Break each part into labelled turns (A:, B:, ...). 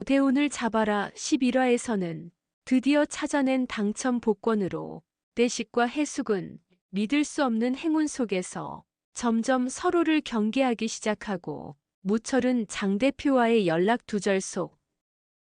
A: 대운을 잡아라 11화에서는 드디어 찾아낸 당첨 복권으로 대식과 해숙은 믿을 수 없는 행운 속에서 점점 서로를 경계하기 시작하고, 무철은 장 대표와의 연락 두절 속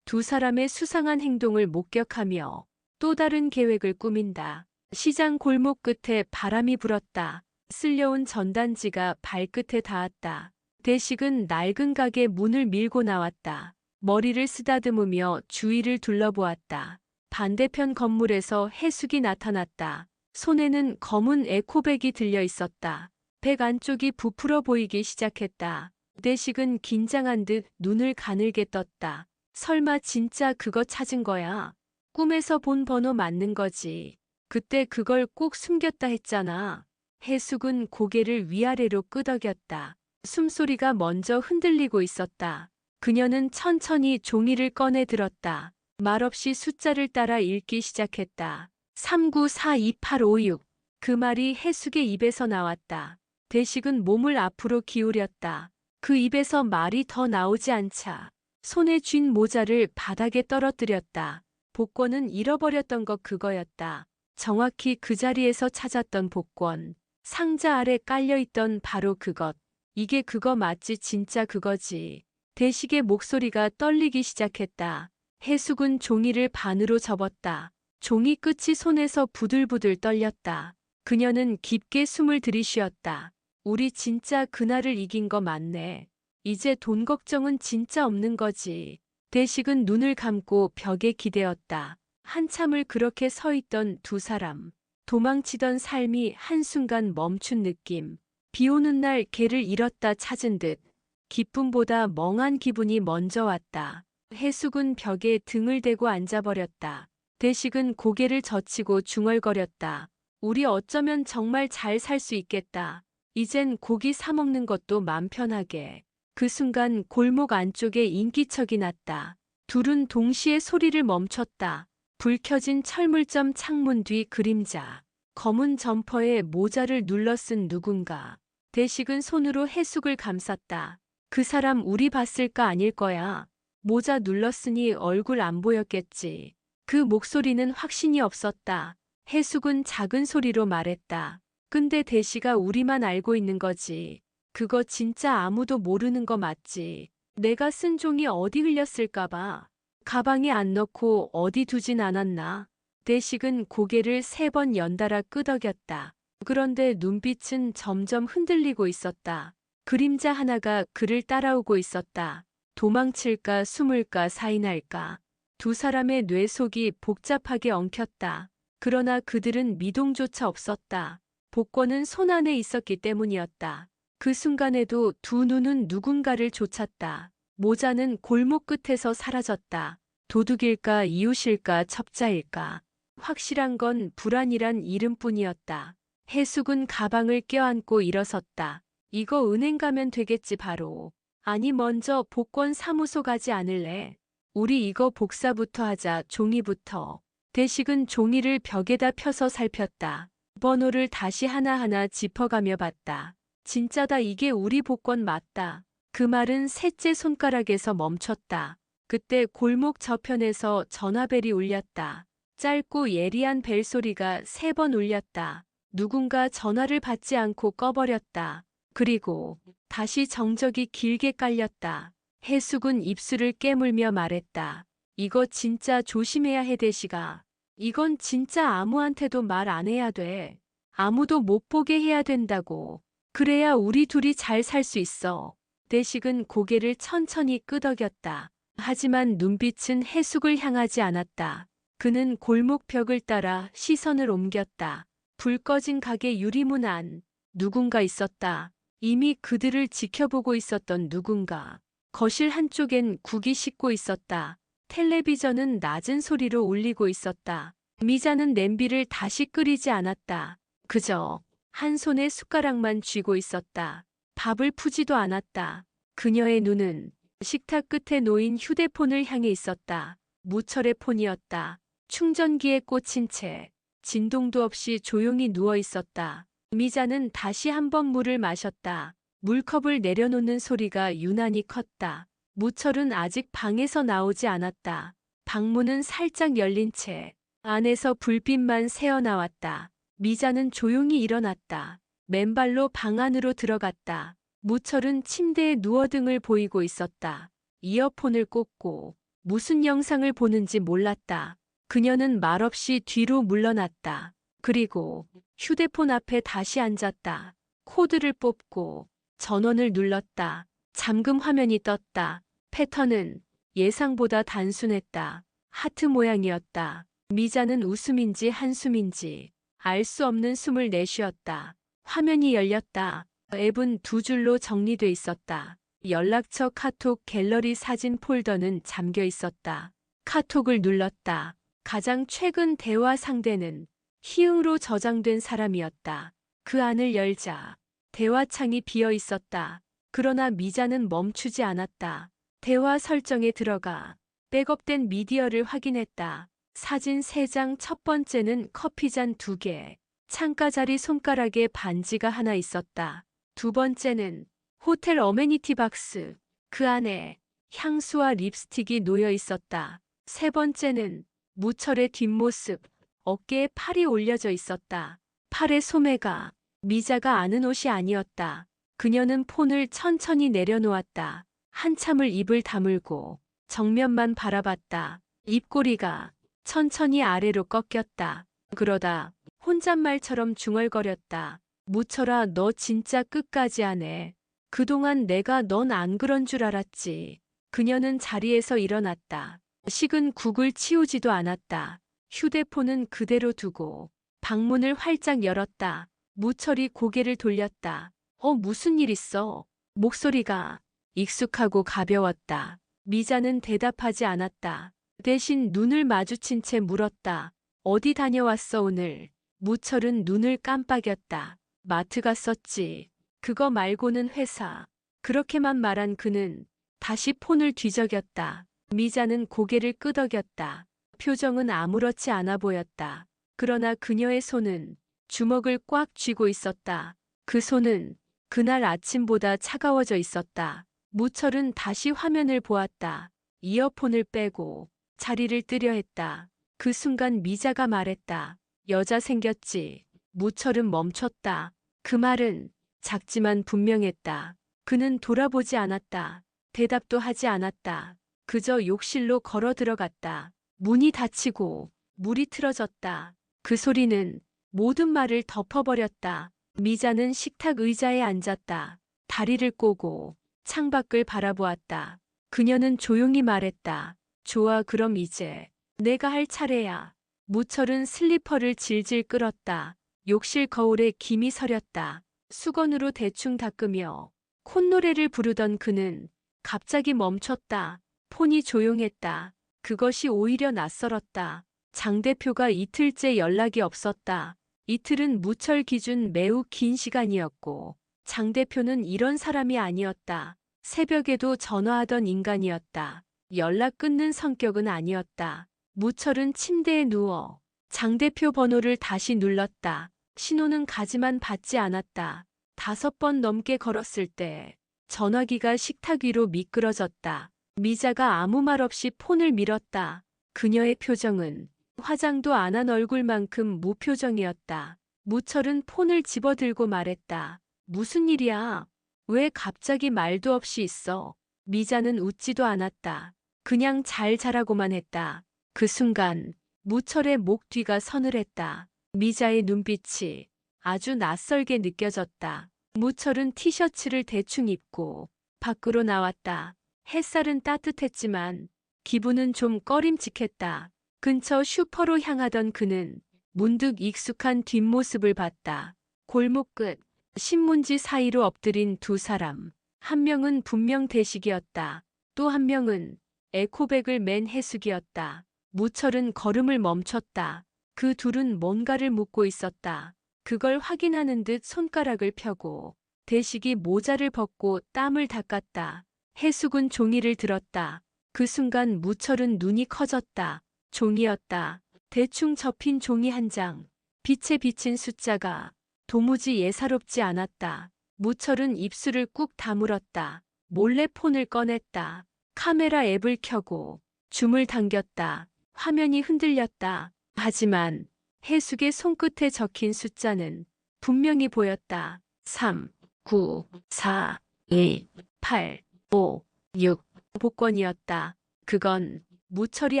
A: 두 사람의 수상한 행동을 목격하며 또 다른 계획을 꾸민다. 시장 골목 끝에 바람이 불었다. 쓸려온 전단지가 발끝에 닿았다. 대식은 낡은 가게 문을 밀고 나왔다. 머리를 쓰다듬으며 주위를 둘러보았다. 반대편 건물에서 해숙이 나타났다. 손에는 검은 에코백이 들려 있었다. 백 안쪽이 부풀어 보이기 시작했다. 대식은 긴장한 듯 눈을 가늘게 떴다. 설마 진짜 그거 찾은 거야? 꿈에서 본 번호 맞는 거지. 그때 그걸 꼭 숨겼다 했잖아. 해숙은 고개를 위아래로 끄덕였다. 숨소리가 먼저 흔들리고 있었다. 그녀는 천천히 종이를 꺼내 들었다. 말없이 숫자를 따라 읽기 시작했다. 394286. 그 말이 해숙의 입에서 나왔다. 대식은 몸을 앞으로 기울였다. 그 입에서 말이 더 나오지 않자 손에 쥔 모자를 바닥에 떨어뜨렸다. 복권은 잃어버렸던 것 그거였다. 정확히 그 자리에서 찾았던 복권. 상자 아래 깔려있던 바로 그것. 이게 그거 맞지, 진짜 그거지. 대식의 목소리가 떨리기 시작했다. 해숙은 종이를 반으로 접었다. 종이 끝이 손에서 부들부들 떨렸다. 그녀는 깊게 숨을 들이쉬었다. 우리 진짜 그날을 이긴 거 맞네. 이제 돈 걱정은 진짜 없는 거지. 대식은 눈을 감고 벽에 기대었다. 한참을 그렇게 서 있던 두 사람. 도망치던 삶이 한순간 멈춘 느낌. 비 오는 날 개를 잃었다 찾은 듯 기쁨보다 멍한 기분이 먼저 왔다. 해숙은 벽에 등을 대고 앉아버렸다. 대식은 고개를 젖히고 중얼거렸다. 우리 어쩌면 정말 잘 살 수 있겠다. 이젠 고기 사 먹는 것도 맘 편하게. 그 순간 골목 안쪽에 인기척이 났다. 둘은 동시에 소리를 멈췄다. 불 켜진 철물점 창문 뒤 그림자. 검은 점퍼에 모자를 눌러 쓴 누군가. 대식은 손으로 해숙을 감쌌다. 그 사람 우리 봤을까? 아닐 거야. 모자 눌렀으니 얼굴 안 보였겠지. 그 목소리는 확신이 없었다. 해숙은 작은 소리로 말했다. 근데 대시가 우리만 알고 있는 거지. 그거 진짜 아무도 모르는 거 맞지. 내가 쓴 종이 어디 흘렸을까 봐. 가방에 안 넣고 어디 두진 않았나. 대식은 고개를 3번 연달아 끄덕였다. 그런데 눈빛은 점점 흔들리고 있었다. 그림자 하나가 그를 따라오고 있었다. 도망칠까 숨을까 사인할까. 두 사람의 뇌 속이 복잡하게 엉켰다. 그러나 그들은 미동조차 없었다. 복권은 손안에 있었기 때문이었다. 그 순간에도 두 눈은 누군가를 쫓았다. 모자는 골목 끝에서 사라졌다. 도둑일까 이웃일까 첩자일까. 확실한 건 불안이란 이름뿐이었다. 해숙은 가방을 껴안고 일어섰다. 이거 은행 가면 되겠지 바로. 아니 먼저 복권 사무소 가지 않을래? 우리 이거 복사부터 하자. 종이부터. 대식은 종이를 벽에다 펴서 살폈다. 번호를 다시 하나하나 짚어가며 봤다. 진짜다. 이게 우리 복권 맞다. 그 말은 셋째 손가락에서 멈췄다. 그때 골목 저편에서 전화벨이 울렸다. 짧고 예리한 벨소리가 3번 울렸다. 누군가 전화를 받지 않고 꺼버렸다. 그리고 다시 정적이 길게 깔렸다. 해숙은 입술을 깨물며 말했다. 이거 진짜 조심해야 해 대식아. 이건 진짜 아무한테도 말 안 해야 돼. 아무도 못 보게 해야 된다고. 그래야 우리 둘이 잘 살 수 있어. 대식은 고개를 천천히 끄덕였다. 하지만 눈빛은 해숙을 향하지 않았다. 그는 골목벽을 따라 시선을 옮겼다. 불 꺼진 가게 유리문 안. 누군가 있었다. 이미 그들을 지켜보고 있었던 누군가. 거실 한쪽엔 국이 식고 있었다. 텔레비전은 낮은 소리로 울리고 있었다. 미자는 냄비를 다시 끓이지 않았다. 그저 한 손에 숟가락만 쥐고 있었다. 밥을 푸지도 않았다. 그녀의 눈은 식탁 끝에 놓인 휴대폰을 향해 있었다. 무철의 폰이었다. 충전기에 꽂힌 채 진동도 없이 조용히 누워 있었다. 미자는 다시 한번 물을 마셨다. 물컵을 내려놓는 소리가 유난히 컸다. 무철은 아직 방에서 나오지 않았다. 방문은 살짝 열린 채 안에서 불빛만 새어나왔다. 미자는 조용히 일어났다. 맨발로 방 안으로 들어갔다. 무철은 침대에 누워 등을 보이고 있었다. 이어폰을 꽂고 무슨 영상을 보는지 몰랐다. 그녀는 말없이 뒤로 물러났다. 그리고 휴대폰 앞에 다시 앉았다. 코드를 뽑고 전원을 눌렀다. 잠금 화면이 떴다. 패턴은 예상보다 단순했다. 하트 모양이었다. 미자는 웃음인지 한숨인지 알 수 없는 숨을 내쉬었다. 화면이 열렸다. 앱은 두 줄로 정리돼 있었다. 연락처, 카톡, 갤러리, 사진 폴더는 잠겨 있었다. 카톡을 눌렀다. 가장 최근 대화 상대는 희응으로 저장된 사람이었다. 그 안을 열자 대화창이 비어 있었다. 그러나 미자는 멈추지 않았다. 대화 설정에 들어가 백업된 미디어를 확인했다. 사진 3장, 첫 번째는 커피잔 2개, 창가 자리 손가락에 반지가 하나 있었다. 두 번째는 호텔 어메니티 박스, 그 안에 향수와 립스틱이 놓여 있었다. 세 번째는 무철의 뒷모습, 어깨에 팔이 올려져 있었다. 팔의 소매가 미자가 아는 옷이 아니었다. 그녀는 폰을 천천히 내려놓았다. 한참을 입을 다물고 정면만 바라봤다. 입꼬리가 천천히 아래로 꺾였다. 그러다 혼잣말처럼 중얼거렸다. 무철아, 너 진짜 끝까지 하네. 그동안 내가 넌 안 그런 줄 알았지. 그녀는 자리에서 일어났다. 식은 국을 치우지도 않았다. 휴대폰은 그대로 두고 방문을 활짝 열었다. 무철이 고개를 돌렸다. 무슨 일 있어? 목소리가 익숙하고 가벼웠다. 미자는 대답하지 않았다. 대신 눈을 마주친 채 물었다. 어디 다녀왔어 오늘? 무철은 눈을 깜빡였다. 마트 갔었지. 그거 말고는 회사. 그렇게만 말한 그는 다시 폰을 뒤적였다. 미자는 고개를 끄덕였다. 표정은 아무렇지 않아 보였다. 그러나 그녀의 손은 주먹을 꽉 쥐고 있었다. 그 손은 그날 아침보다 차가워져 있었다. 무철은 다시 화면을 보았다. 이어폰을 빼고 자리를 뜨려 했다. 그 순간 미자가 말했다. 여자 생겼지. 무철은 멈췄다. 그 말은 작지만 분명했다. 그는 돌아보지 않았다. 대답도 하지 않았다. 그저 욕실로 걸어 들어갔다. 문이 닫히고 물이 틀어졌다. 그 소리는 모든 말을 덮어버렸다. 미자는 식탁 의자에 앉았다. 다리를 꼬고 창밖을 바라보았다. 그녀는 조용히 말했다. 좋아, 그럼 이제 내가 할 차례야. 무철은 슬리퍼를 질질 끌었다. 욕실 거울에 김이 서렸다. 수건으로 대충 닦으며 콧노래를 부르던 그는 갑자기 멈췄다. 폰이 조용했다. 그것이 오히려 낯설었다. 장 대표가 이틀째 연락이 없었다. 이틀은 무철 기준 매우 긴 시간이었고 장 대표는 이런 사람이 아니었다. 새벽에도 전화하던 인간이었다. 연락 끊는 성격은 아니었다. 무철은 침대에 누워 장 대표 번호를 다시 눌렀다. 신호는 가지만 받지 않았다. 5번 넘게 걸었을 때 전화기가 식탁 위로 미끄러졌다. 미자가 아무 말 없이 폰을 밀었다. 그녀의 표정은 화장도 안 한 얼굴만큼 무표정이었다. 무철은 폰을 집어들고 말했다. 무슨 일이야? 왜 갑자기 말도 없이 있어? 미자는 웃지도 않았다. 그냥 잘 자라고만 했다. 그 순간 무철의 목 뒤가 서늘했다. 미자의 눈빛이 아주 낯설게 느껴졌다. 무철은 티셔츠를 대충 입고 밖으로 나왔다. 햇살은 따뜻했지만 기분은 좀 꺼림칙했다. 근처 슈퍼로 향하던 그는 문득 익숙한 뒷모습을 봤다. 골목 끝 신문지 사이로 엎드린 두 사람. 한 명은 분명 대식이었다. 또 한 명은 에코백을 맨 해숙이었다. 무철은 걸음을 멈췄다. 그 둘은 뭔가를 묻고 있었다. 그걸 확인하는 듯 손가락을 펴고 대식이 모자를 벗고 땀을 닦았다. 해숙은 종이를 들었다. 그 순간 무철은 눈이 커졌다. 종이였다. 대충 접힌 종이 한 장. 빛에 비친 숫자가 도무지 예사롭지 않았다. 무철은 입술을 꾹 다물었다. 몰래 폰을 꺼냈다. 카메라 앱을 켜고 줌을 당겼다. 화면이 흔들렸다. 하지만 해숙의 손끝에 적힌 숫자는 분명히 보였다. 3, 9, 4, 2, 8, 5, 6. 복권이었다. 그건 무철이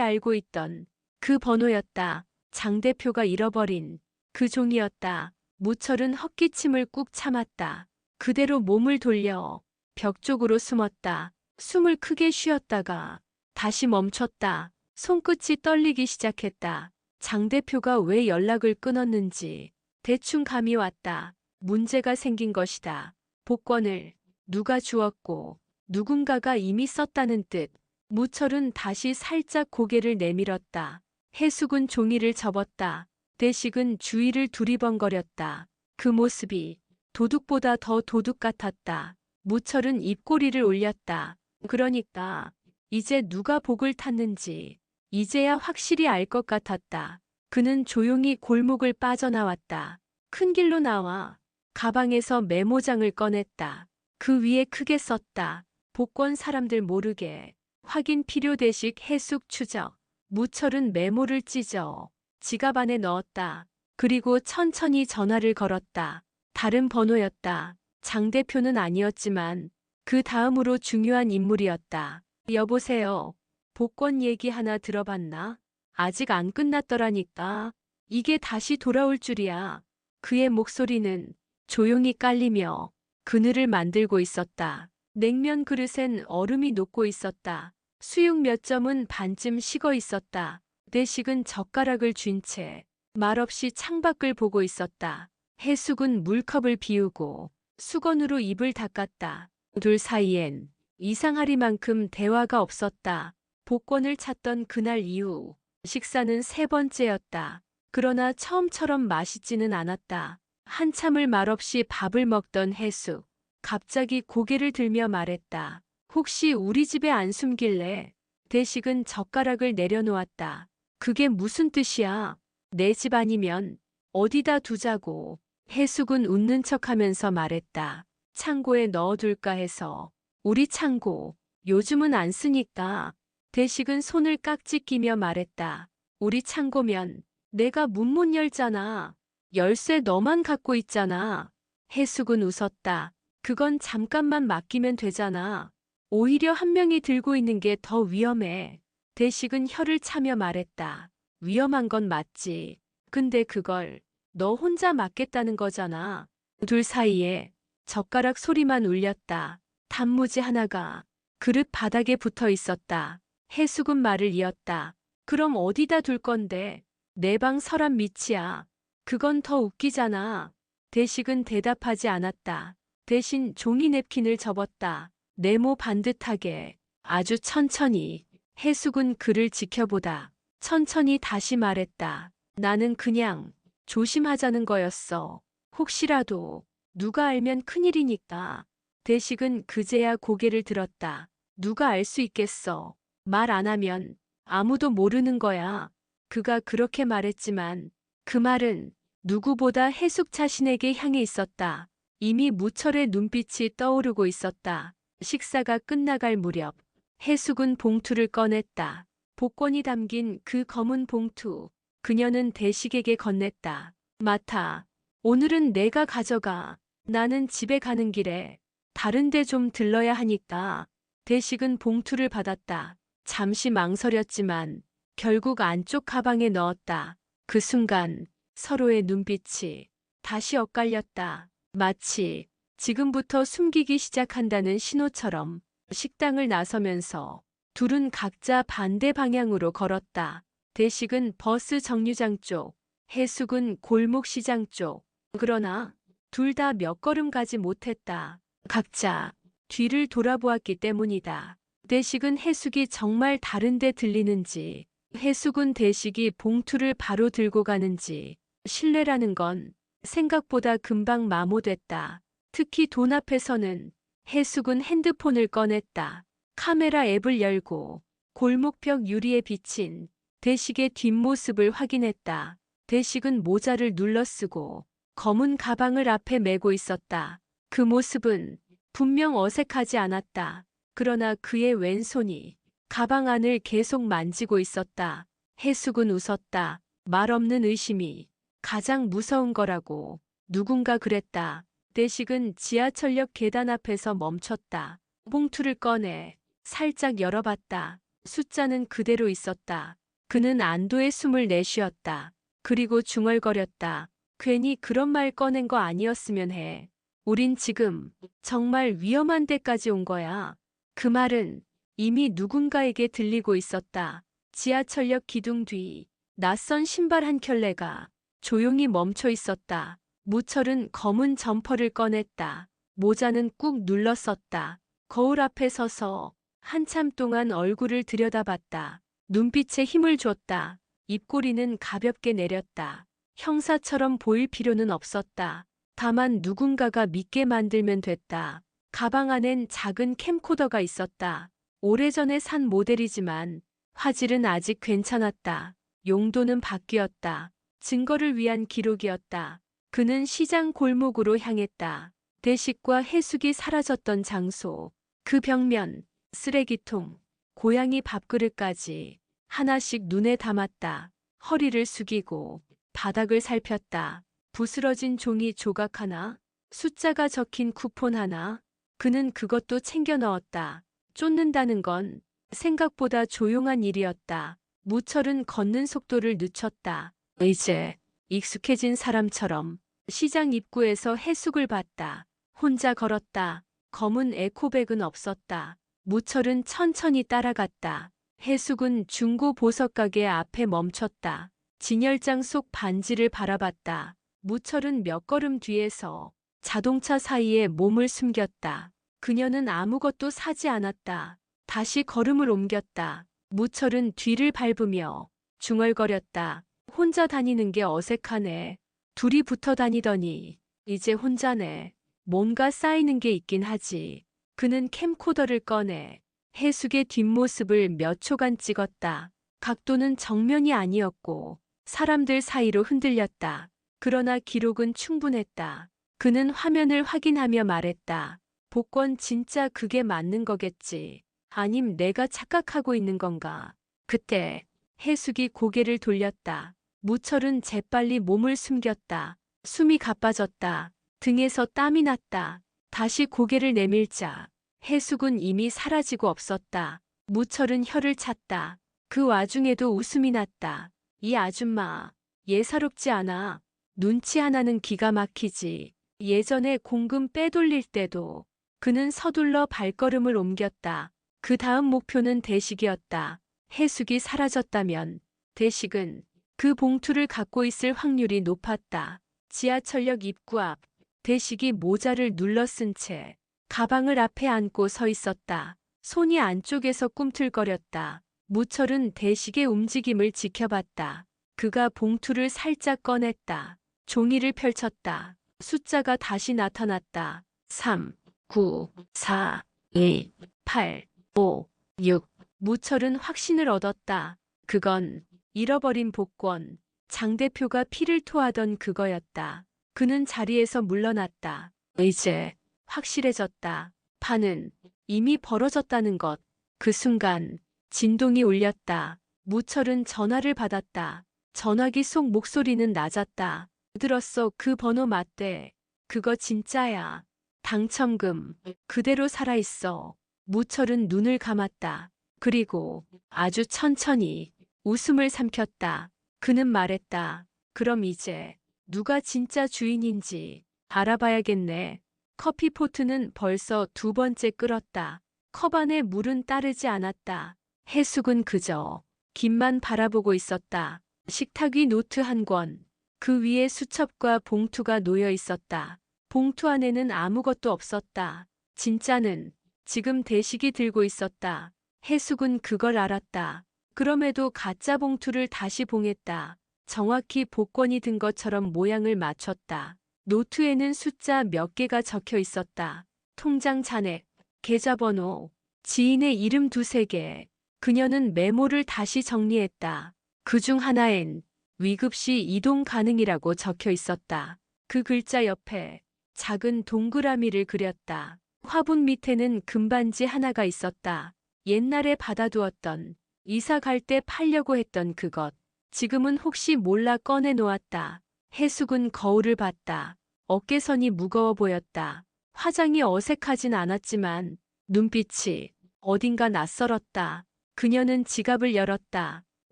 A: 알고 있던 그 번호였다. 장 대표가 잃어버린 그 종이었다. 무철은 헛기침을 꾹 참았다. 그대로 몸을 돌려 벽 쪽으로 숨었다. 숨을 크게 쉬었다가 다시 멈췄다. 손끝이 떨리기 시작했다. 장 대표가 왜 연락을 끊었는지 대충 감이 왔다. 문제가 생긴 것이다. 복권을 누가 주었고 누군가가 이미 썼다는 뜻. 무철은 다시 살짝 고개를 내밀었다. 해숙은 종이를 접었다. 대식은 주위를 두리번거렸다. 그 모습이 도둑보다 더 도둑 같았다. 무철은 입꼬리를 올렸다. 그러니까 이제 누가 복을 탔는지 이제야 확실히 알 것 같았다. 그는 조용히 골목을 빠져나왔다. 큰 길로 나와 가방에서 메모장을 꺼냈다. 그 위에 크게 썼다. 복권 사람들 모르게 확인 필요 대식 해숙 추적. 무철은 메모를 찢어 지갑 안에 넣었다. 그리고 천천히 전화를 걸었다. 다른 번호였다. 장 대표는 아니었지만 그 다음으로 중요한 인물이었다. 여보세요. 복권 얘기 하나 들어봤나? 아직 안 끝났더라니까. 이게 다시 돌아올 줄이야. 그의 목소리는 조용히 깔리며 그늘을 만들고 있었다. 냉면 그릇엔 얼음이 녹고 있었다. 수육 몇 점은 반쯤 식어 있었다. 대식은 젓가락을 쥔 채 말없이 창밖을 보고 있었다. 해숙은 물컵을 비우고 수건으로 입을 닦았다. 둘 사이엔 이상하리만큼 대화가 없었다. 복권을 찾던 그날 이후 식사는 세 번째였다. 그러나 처음처럼 맛있지는 않았다. 한참을 말없이 밥을 먹던 해숙. 갑자기 고개를 들며 말했다. 혹시 우리 집에 안 숨길래? 대식은 젓가락을 내려놓았다. 그게 무슨 뜻이야? 내 집 아니면 어디다 두자고. 해숙은 웃는 척하면서 말했다. 창고에 넣어둘까 해서. 우리 창고 요즘은 안 쓰니까. 대식은 손을 깍지 끼며 말했다. 우리 창고면 내가 문 못 열잖아. 열쇠 너만 갖고 있잖아. 해숙은 웃었다. 그건 잠깐만 맡기면 되잖아. 오히려 한 명이 들고 있는 게 더 위험해. 대식은 혀를 차며 말했다. 위험한 건 맞지. 근데 그걸 너 혼자 맡겠다는 거잖아. 둘 사이에 젓가락 소리만 울렸다. 단무지 하나가 그릇 바닥에 붙어 있었다. 해숙은 말을 이었다. 그럼 어디다 둘 건데? 내 방 서랍 밑이야. 그건 더 웃기잖아. 대식은 대답하지 않았다. 대신 종이 냅킨을 접었다. 네모 반듯하게 아주 천천히. 해숙은 그를 지켜보다 천천히 다시 말했다. 나는 그냥 조심하자는 거였어. 혹시라도 누가 알면 큰일이니까. 대식은 그제야 고개를 들었다. 누가 알 수 있겠어. 말 안 하면 아무도 모르는 거야. 그가 그렇게 말했지만 그 말은 누구보다 해숙 자신에게 향해 있었다. 이미 무철의 눈빛이 떠오르고 있었다. 식사가 끝나갈 무렵 해숙은 봉투를 꺼냈다. 복권이 담긴 그 검은 봉투. 그녀는 대식에게 건넸다. 맡아. 오늘은 내가 가져가. 나는 집에 가는 길에 다른 데 좀 들러야 하니까. 대식은 봉투를 받았다. 잠시 망설였지만 결국 안쪽 가방에 넣었다. 그 순간 서로의 눈빛이 다시 엇갈렸다. 마치 지금부터 숨기기 시작한다는 신호처럼. 식당을 나서면서 둘은 각자 반대 방향으로 걸었다. 대식은 버스 정류장 쪽, 해숙은 골목 시장 쪽. 그러나 둘 다 몇 걸음 가지 못했다. 각자 뒤를 돌아보았기 때문이다. 대식은 해숙이 정말 다른 데 들리는지, 해숙은 대식이 봉투를 바로 들고 가는지. 신뢰라는 건 생각보다 금방 마모됐다. 특히 돈 앞에서는. 해숙은 핸드폰을 꺼냈다. 카메라 앱을 열고 골목벽 유리에 비친 대식의 뒷모습을 확인했다. 대식은 모자를 눌러쓰고 검은 가방을 앞에 메고 있었다. 그 모습은 분명 어색하지 않았다. 그러나 그의 왼손이 가방 안을 계속 만지고 있었다. 해숙은 웃었다. 말 없는 의심이 가장 무서운 거라고. 누군가 그랬다. 대식은 지하철역 계단 앞에서 멈췄다. 봉투를 꺼내 살짝 열어봤다. 숫자는 그대로 있었다. 그는 안도의 숨을 내쉬었다. 그리고 중얼거렸다. 괜히 그런 말 꺼낸 거 아니었으면 해. 우린 지금 정말 위험한 데까지 온 거야. 그 말은 이미 누군가에게 들리고 있었다. 지하철역 기둥 뒤 낯선 신발 한 켤레가 조용히 멈춰 있었다. 무철은 검은 점퍼를 꺼냈다. 모자는 꾹 눌렀었다. 거울 앞에 서서 한참 동안 얼굴을 들여다봤다. 눈빛에 힘을 줬다. 입꼬리는 가볍게 내렸다. 형사처럼 보일 필요는 없었다. 다만 누군가가 믿게 만들면 됐다. 가방 안엔 작은 캠코더가 있었다. 오래전에 산 모델이지만 화질은 아직 괜찮았다. 용도는 바뀌었다. 증거를 위한 기록이었다. 그는 시장 골목으로 향했다. 대식과 해숙이 사라졌던 장소, 그 벽면, 쓰레기통, 고양이 밥그릇까지 하나씩 눈에 담았다. 허리를 숙이고 바닥을 살폈다. 부스러진 종이 조각 하나, 숫자가 적힌 쿠폰 하나, 그는 그것도 챙겨 넣었다. 쫓는다는 건 생각보다 조용한 일이었다. 무철은 걷는 속도를 늦췄다. 이제 익숙해진 사람처럼 시장 입구에서 해숙을 봤다. 혼자 걸었다. 검은 에코백은 없었다. 무철은 천천히 따라갔다. 해숙은 중고 보석가게 앞에 멈췄다. 진열장 속 반지를 바라봤다. 무철은 몇 걸음 뒤에서 자동차 사이에 몸을 숨겼다. 그녀는 아무것도 사지 않았다. 다시 걸음을 옮겼다. 무철은 뒤를 밟으며 중얼거렸다. 혼자 다니는 게 어색하네. 둘이 붙어 다니더니 이제 혼자네. 뭔가 쌓이는 게 있긴 하지. 그는 캠코더를 꺼내 해숙의 뒷모습을 몇 초간 찍었다. 각도는 정면이 아니었고 사람들 사이로 흔들렸다. 그러나 기록은 충분했다. 그는 화면을 확인하며 말했다. 복권 진짜 그게 맞는 거겠지. 아님 내가 착각하고 있는 건가. 그때 해숙이 고개를 돌렸다. 무철은 재빨리 몸을 숨겼다. 숨이 가빠졌다. 등에서 땀이 났다. 다시 고개를 내밀자 해숙은 이미 사라지고 없었다. 무철은 혀를 찼다. 그 와중에도 웃음이 났다. 이 아줌마 예사롭지 않아. 눈치 하나는 기가 막히지. 예전에 공금 빼돌릴 때도 그는 서둘러 발걸음을 옮겼다. 그 다음 목표는 대식이었다. 해숙이 사라졌다면 대식은 그 봉투를 갖고 있을 확률이 높았다. 지하철역 입구 앞 대식이 모자를 눌러 쓴 채 가방을 앞에 안고 서 있었다. 손이 안쪽에서 꿈틀거렸다. 무철은 대식의 움직임을 지켜봤다. 그가 봉투를 살짝 꺼냈다. 종이를 펼쳤다. 숫자가 다시 나타났다. 3, 9, 4, 2, 8, 5, 6. 무철은 확신을 얻었다. 그건 잃어버린 복권. 장 대표가 피를 토하던 그거였다. 그는 자리에서 물러났다. 이제 확실해졌다. 판은 이미 벌어졌다는 것. 그 순간 진동이 울렸다. 무철은 전화를 받았다. 전화기 속 목소리는 낮았다. 들었어. 그 번호 맞대. 그거 진짜야. 당첨금 그대로 살아있어. 무철은 눈을 감았다. 그리고 아주 천천히 웃음을 삼켰다. 그는 말했다. 그럼 이제 누가 진짜 주인인지 알아봐야겠네. 커피포트는 벌써 두 번째 끓었다. 컵 안에 물은 따르지 않았다. 해숙은 그저 김만 바라보고 있었다. 식탁 위 노트 한 권. 그 위에 수첩과 봉투가 놓여 있었다. 봉투 안에는 아무것도 없었다. 진짜는 지금 대식이 들고 있었다. 해숙은 그걸 알았다. 그럼에도 가짜 봉투를 다시 봉했다. 정확히 복권이 든 것처럼 모양을 맞췄다. 노트에는 숫자 몇 개가 적혀 있었다. 통장 잔액, 계좌번호, 지인의 이름 두세 개. 그녀는 메모를 다시 정리했다. 그중 하나엔 위급시 이동 가능이라고 적혀 있었다. 그 글자 옆에 작은 동그라미를 그렸다. 화분 밑에는 금반지 하나가 있었다. 옛날에 받아두었던, 이사 갈 때 팔려고 했던 그것. 지금은 혹시 몰라 꺼내 놓았다. 해숙은 거울을 봤다. 어깨선이 무거워 보였다. 화장이 어색하진 않았지만 눈빛이 어딘가 낯설었다. 그녀는 지갑을 열었다.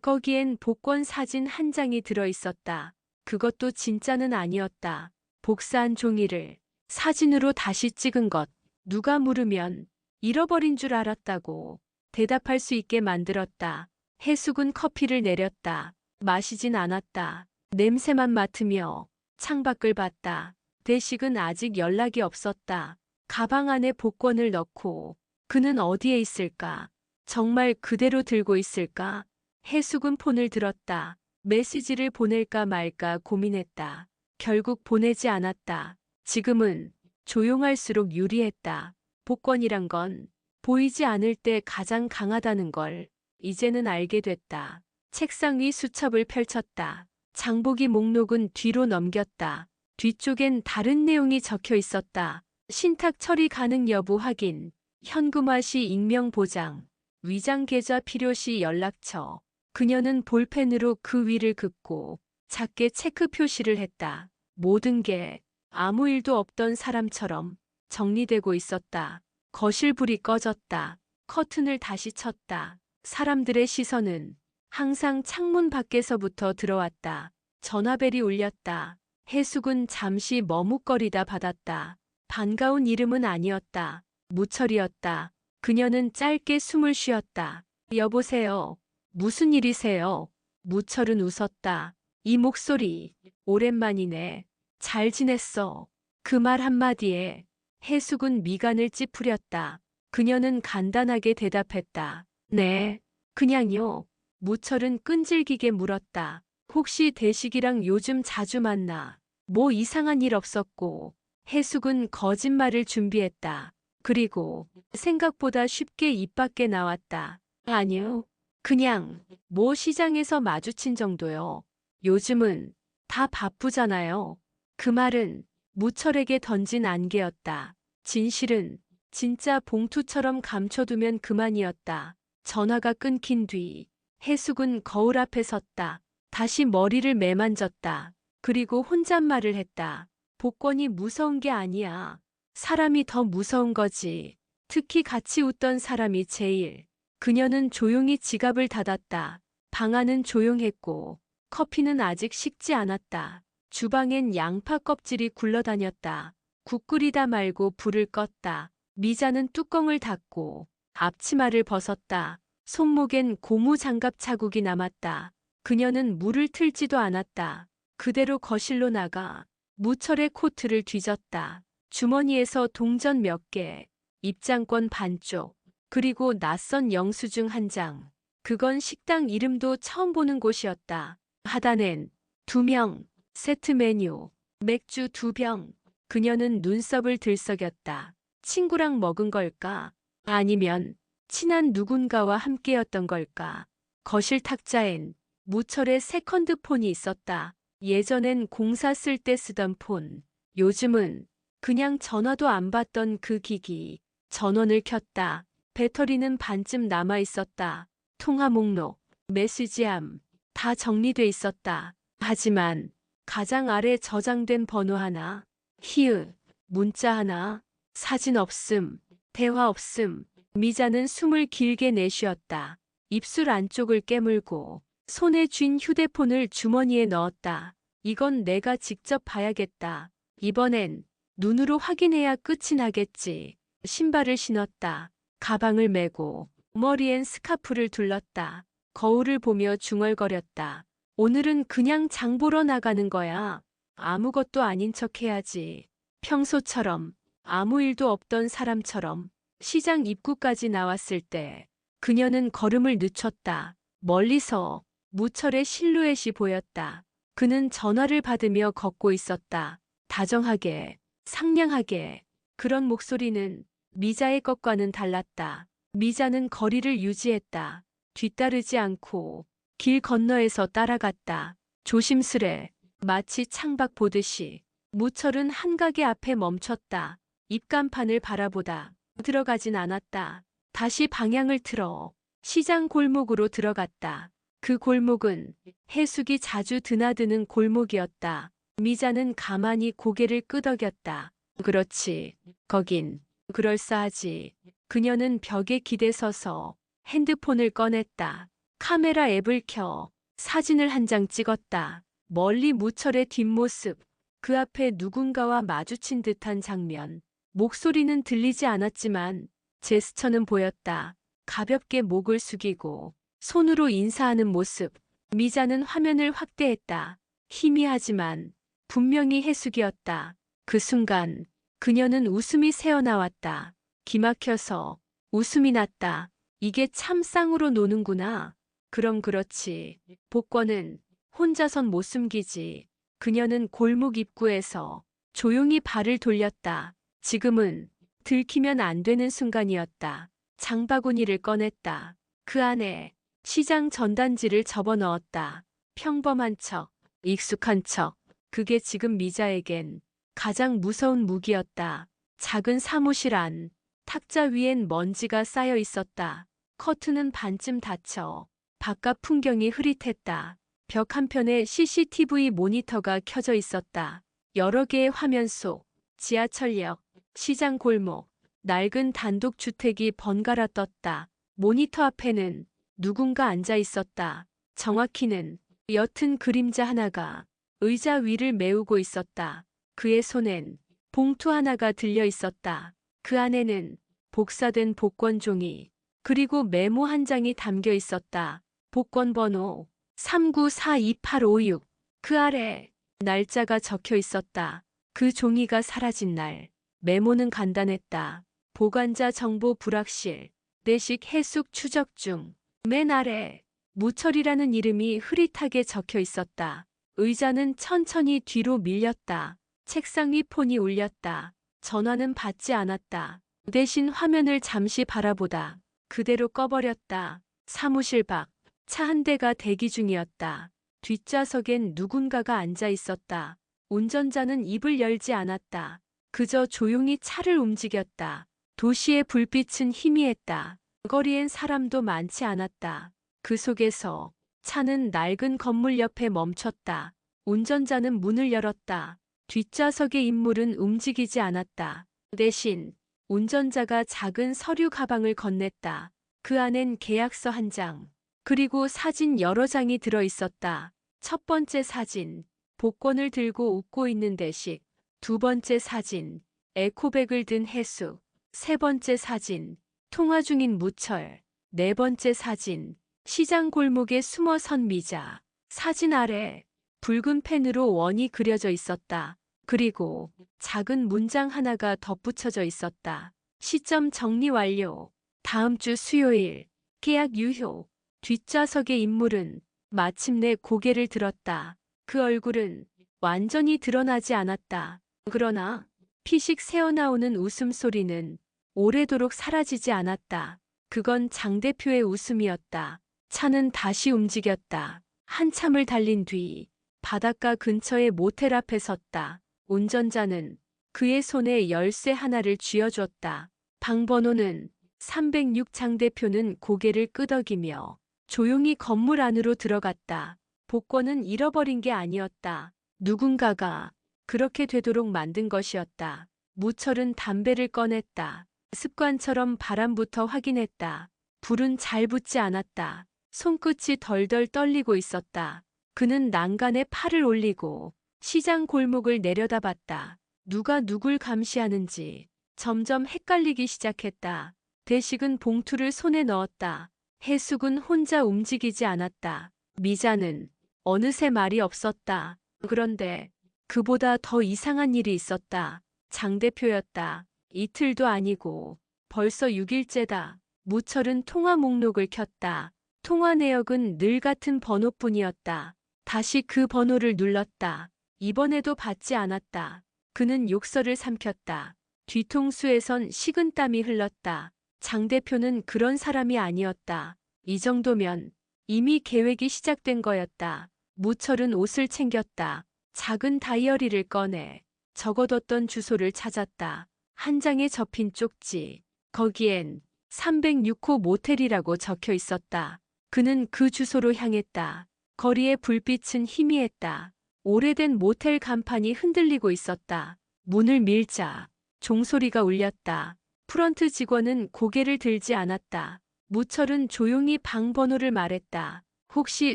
A: 거기엔 복권 사진 한 장이 들어 있었다. 그것도 진짜는 아니었다. 복사한 종이를 사진으로 다시 찍은 것. 누가 물으면 잃어버린 줄 알았다고 대답할 수 있게 만들었다. 해숙은 커피를 내렸다. 마시진 않았다. 냄새만 맡으며 창밖을 봤다. 대식은 아직 연락이 없었다. 가방 안에 복권을 넣고 그는 어디에 있을까? 정말 그대로 들고 있을까? 해숙은 폰을 들었다. 메시지를 보낼까 말까 고민했다. 결국 보내지 않았다. 지금은 조용할수록 유리했다. 복권이란 건 보이지 않을 때 가장 강하다는 걸 이제는 알게 됐다. 책상 위 수첩을 펼쳤다. 장보기 목록은 뒤로 넘겼다. 뒤쪽엔 다른 내용이 적혀 있었다. 신탁 처리 가능 여부 확인, 현금화 시 익명 보장, 위장 계좌 필요 시 연락처. 그녀는 볼펜으로 그 위를 긋고 작게 체크 표시를 했다. 모든 게 아무 일도 없던 사람처럼 정리되고 있었다. 거실 불이 꺼졌다. 커튼을 다시 쳤다. 사람들의 시선은 항상 창문 밖에서부터 들어왔다. 전화벨이 울렸다. 해숙은 잠시 머뭇거리다 받았다. 반가운 이름은 아니었다. 무철이었다. 그녀는 짧게 숨을 쉬었다. 여보세요. 무슨 일이세요? 무철은 웃었다. 이 목소리 오랜만이네. 잘 지냈어. 그 말 한마디에 해숙은 미간을 찌푸렸다. 그녀는 간단하게 대답했다. 네, 그냥요. 무철은 끈질기게 물었다. 혹시 대식이랑 요즘 자주 만나? 뭐 이상한 일 없었고. 해숙은 거짓말을 준비했다. 그리고 생각보다 쉽게 입 밖에 나왔다. 아니요. 그냥 뭐 시장에서 마주친 정도요. 요즘은 다 바쁘잖아요. 그 말은 무철에게 던진 안개였다. 진실은 진짜 봉투처럼 감춰두면 그만이었다. 전화가 끊긴 뒤 해숙은 거울 앞에 섰다. 다시 머리를 매만졌다. 그리고 혼잣말을 했다. 복권이 무서운 게 아니야. 사람이 더 무서운 거지. 특히 같이 웃던 사람이 제일. 그녀는 조용히 지갑을 닫았다. 방 안은 조용했고 커피는 아직 식지 않았다. 주방엔 양파 껍질이 굴러다녔다. 국 끓이다 말고 불을 껐다. 미자는 뚜껑을 닫고 앞치마를 벗었다. 손목엔 고무 장갑 자국이 남았다. 그녀는 물을 틀지도 않았다. 그대로 거실로 나가 무철의 코트를 뒤졌다. 주머니에서 동전 몇 개, 입장권 반쪽, 그리고 낯선 영수증 한 장. 그건 식당 이름도 처음 보는 곳이었다. 하단엔 2명, 세트 메뉴, 맥주 2병. 그녀는 눈썹을 들썩였다. 친구랑 먹은 걸까? 아니면 친한 누군가와 함께였던 걸까? 거실 탁자엔 무철의 세컨드 폰이 있었다. 예전엔 공사 쓸 때 쓰던 폰. 요즘은 그냥 전화도 안 받던 그 기기. 전원을 켰다. 배터리는 반쯤 남아 있었다. 통화 목록, 메시지함 다 정리돼 있었다. 하지만 가장 아래 저장된 번호 하나, 히읗, 문자 하나, 사진 없음, 대화 없음. 미자는 숨을 길게 내쉬었다. 입술 안쪽을 깨물고 손에 쥔 휴대폰을 주머니에 넣었다. 이건 내가 직접 봐야겠다. 이번엔 눈으로 확인해야 끝이 나겠지. 신발을 신었다. 가방을 메고 머리엔 스카프를 둘렀다. 거울을 보며 중얼거렸다. 오늘은 그냥 장 보러 나가는 거야. 아무것도 아닌 척 해야지. 평소처럼 아무 일도 없던 사람처럼 시장 입구까지 나왔을 때 그녀는 걸음을 늦췄다. 멀리서 무철의 실루엣이 보였다. 그는 전화를 받으며 걷고 있었다. 다정하게, 상냥하게. 그런 목소리는 미자의 것과는 달랐다. 미자는 거리를 유지했다. 뒤따르지 않고 길 건너에서 따라갔다. 조심스레, 마치 창밖 보듯이. 무철은 한 가게 앞에 멈췄다. 입간판을 바라보다 들어가진 않았다. 다시 방향을 틀어 시장 골목으로 들어갔다. 그 골목은 해숙이 자주 드나드는 골목이었다. 미자는 가만히 고개를 끄덕였다. 그렇지. 거긴 그럴싸하지. 그녀는 벽에 기대서서 핸드폰을 꺼냈다. 카메라 앱을 켜 사진을 한 장 찍었다. 멀리 무철의 뒷모습, 그 앞에 누군가와 마주친 듯한 장면. 목소리는 들리지 않았지만 제스처는 보였다. 가볍게 목을 숙이고 손으로 인사하는 모습. 미자는 화면을 확대했다. 희미하지만 분명히 해숙이었다. 그 순간 그녀는 웃음이 새어나왔다. 기막혀서 웃음이 났다. 이게 참 쌍으로 노는구나. 그럼 그렇지. 복권은 혼자선 못 숨기지. 그녀는 골목 입구에서 조용히 발을 돌렸다. 지금은 들키면 안 되는 순간이었다. 장바구니를 꺼냈다. 그 안에 시장 전단지를 접어넣었다. 평범한 척, 익숙한 척. 그게 지금 미자에겐 가장 무서운 무기였다. 작은 사무실 안, 탁자 위엔 먼지가 쌓여 있었다. 커튼은 반쯤 닫혀 바깥 풍경이 흐릿했다. 벽 한편에 CCTV 모니터가 켜져 있었다. 여러 개의 화면 속 지하철역, 시장 골목, 낡은 단독주택이 번갈아 떴다. 모니터 앞에는 누군가 앉아 있었다. 정확히는 옅은 그림자 하나가 의자 위를 메우고 있었다. 그의 손엔 봉투 하나가 들려 있었다. 그 안에는 복사된 복권 종이, 그리고 메모 한 장이 담겨 있었다. 복권 번호 3942856. 그 아래 날짜가 적혀 있었다. 그 종이가 사라진 날, 메모는 간단했다. 보관자 정보 불확실, 내식 해숙 추적 중. 맨 아래 무철이라는 이름이 흐릿하게 적혀 있었다. 의자는 천천히 뒤로 밀렸다. 책상 위 폰이 울렸다. 전화는 받지 않았다. 대신 화면을 잠시 바라보다 그대로 꺼버렸다. 사무실 밖 차 한 대가 대기 중이었다. 뒷좌석엔 누군가가 앉아 있었다. 운전자는 입을 열지 않았다. 그저 조용히 차를 움직였다. 도시의 불빛은 희미했다. 거리엔 사람도 많지 않았다. 그 속에서 차는 낡은 건물 옆에 멈췄다. 운전자는 문을 열었다. 뒷좌석의 인물은 움직이지 않았다. 대신 운전자가 작은 서류 가방을 건넸다. 그 안엔 계약서 한 장, 그리고 사진 여러 장이 들어 있었다. 첫 번째 사진, 복권을 들고 웃고 있는 대식. 두 번째 사진, 에코백을 든 해숙. 세 번째 사진, 통화 중인 무철. 네 번째 사진, 시장 골목에 숨어 선 미자. 사진 아래 붉은 펜으로 원이 그려져 있었다. 그리고 작은 문장 하나가 덧붙여져 있었다. 시점 정리 완료. 다음 주 수요일. 계약 유효. 뒷좌석의 인물은 마침내 고개를 들었다. 그 얼굴은 완전히 드러나지 않았다. 그러나 피식 새어나오는 웃음소리는 오래도록 사라지지 않았다. 그건 장 대표의 웃음이었다. 차는 다시 움직였다. 한참을 달린 뒤 바닷가 근처의 모텔 앞에 섰다. 운전자는 그의 손에 열쇠 하나를 쥐어줬다. 방번호는 306. 장 대표는 고개를 끄덕이며 조용히 건물 안으로 들어갔다. 복권은 잃어버린 게 아니었다. 누군가가 그렇게 되도록 만든 것이었다. 무철은 담배를 꺼냈다. 습관처럼 바람부터 확인했다. 불은 잘 붙지 않았다. 손끝이 덜덜 떨리고 있었다. 그는 난간에 팔을 올리고 시장 골목을 내려다봤다. 누가 누굴 감시하는지 점점 헷갈리기 시작했다. 대식은 봉투를 손에 넣었다. 해숙은 혼자 움직이지 않았다. 미자는 어느새 말이 없었다. 그런데 그보다 더 이상한 일이 있었다. 장 대표였다. 이틀도 아니고 벌써 6일째다. 무철은 통화 목록을 켰다. 통화 내역은 늘 같은 번호뿐이었다. 다시 그 번호를 눌렀다. 이번에도 받지 않았다. 그는 욕설을 삼켰다. 뒤통수에선 식은땀이 흘렀다. 장 대표는 그런 사람이 아니었다. 이 정도면 이미 계획이 시작된 거였다. 무철은 옷을 챙겼다. 작은 다이어리를 꺼내 적어뒀던 주소를 찾았다. 한 장에 접힌 쪽지. 거기엔 306호 모텔이라고 적혀 있었다. 그는 그 주소로 향했다. 거리의 불빛은 희미했다. 오래된 모텔 간판이 흔들리고 있었다. 문을 밀자 종소리가 울렸다. 프런트 직원은 고개를 들지 않았다. 무철은 조용히 방 번호를 말했다. 혹시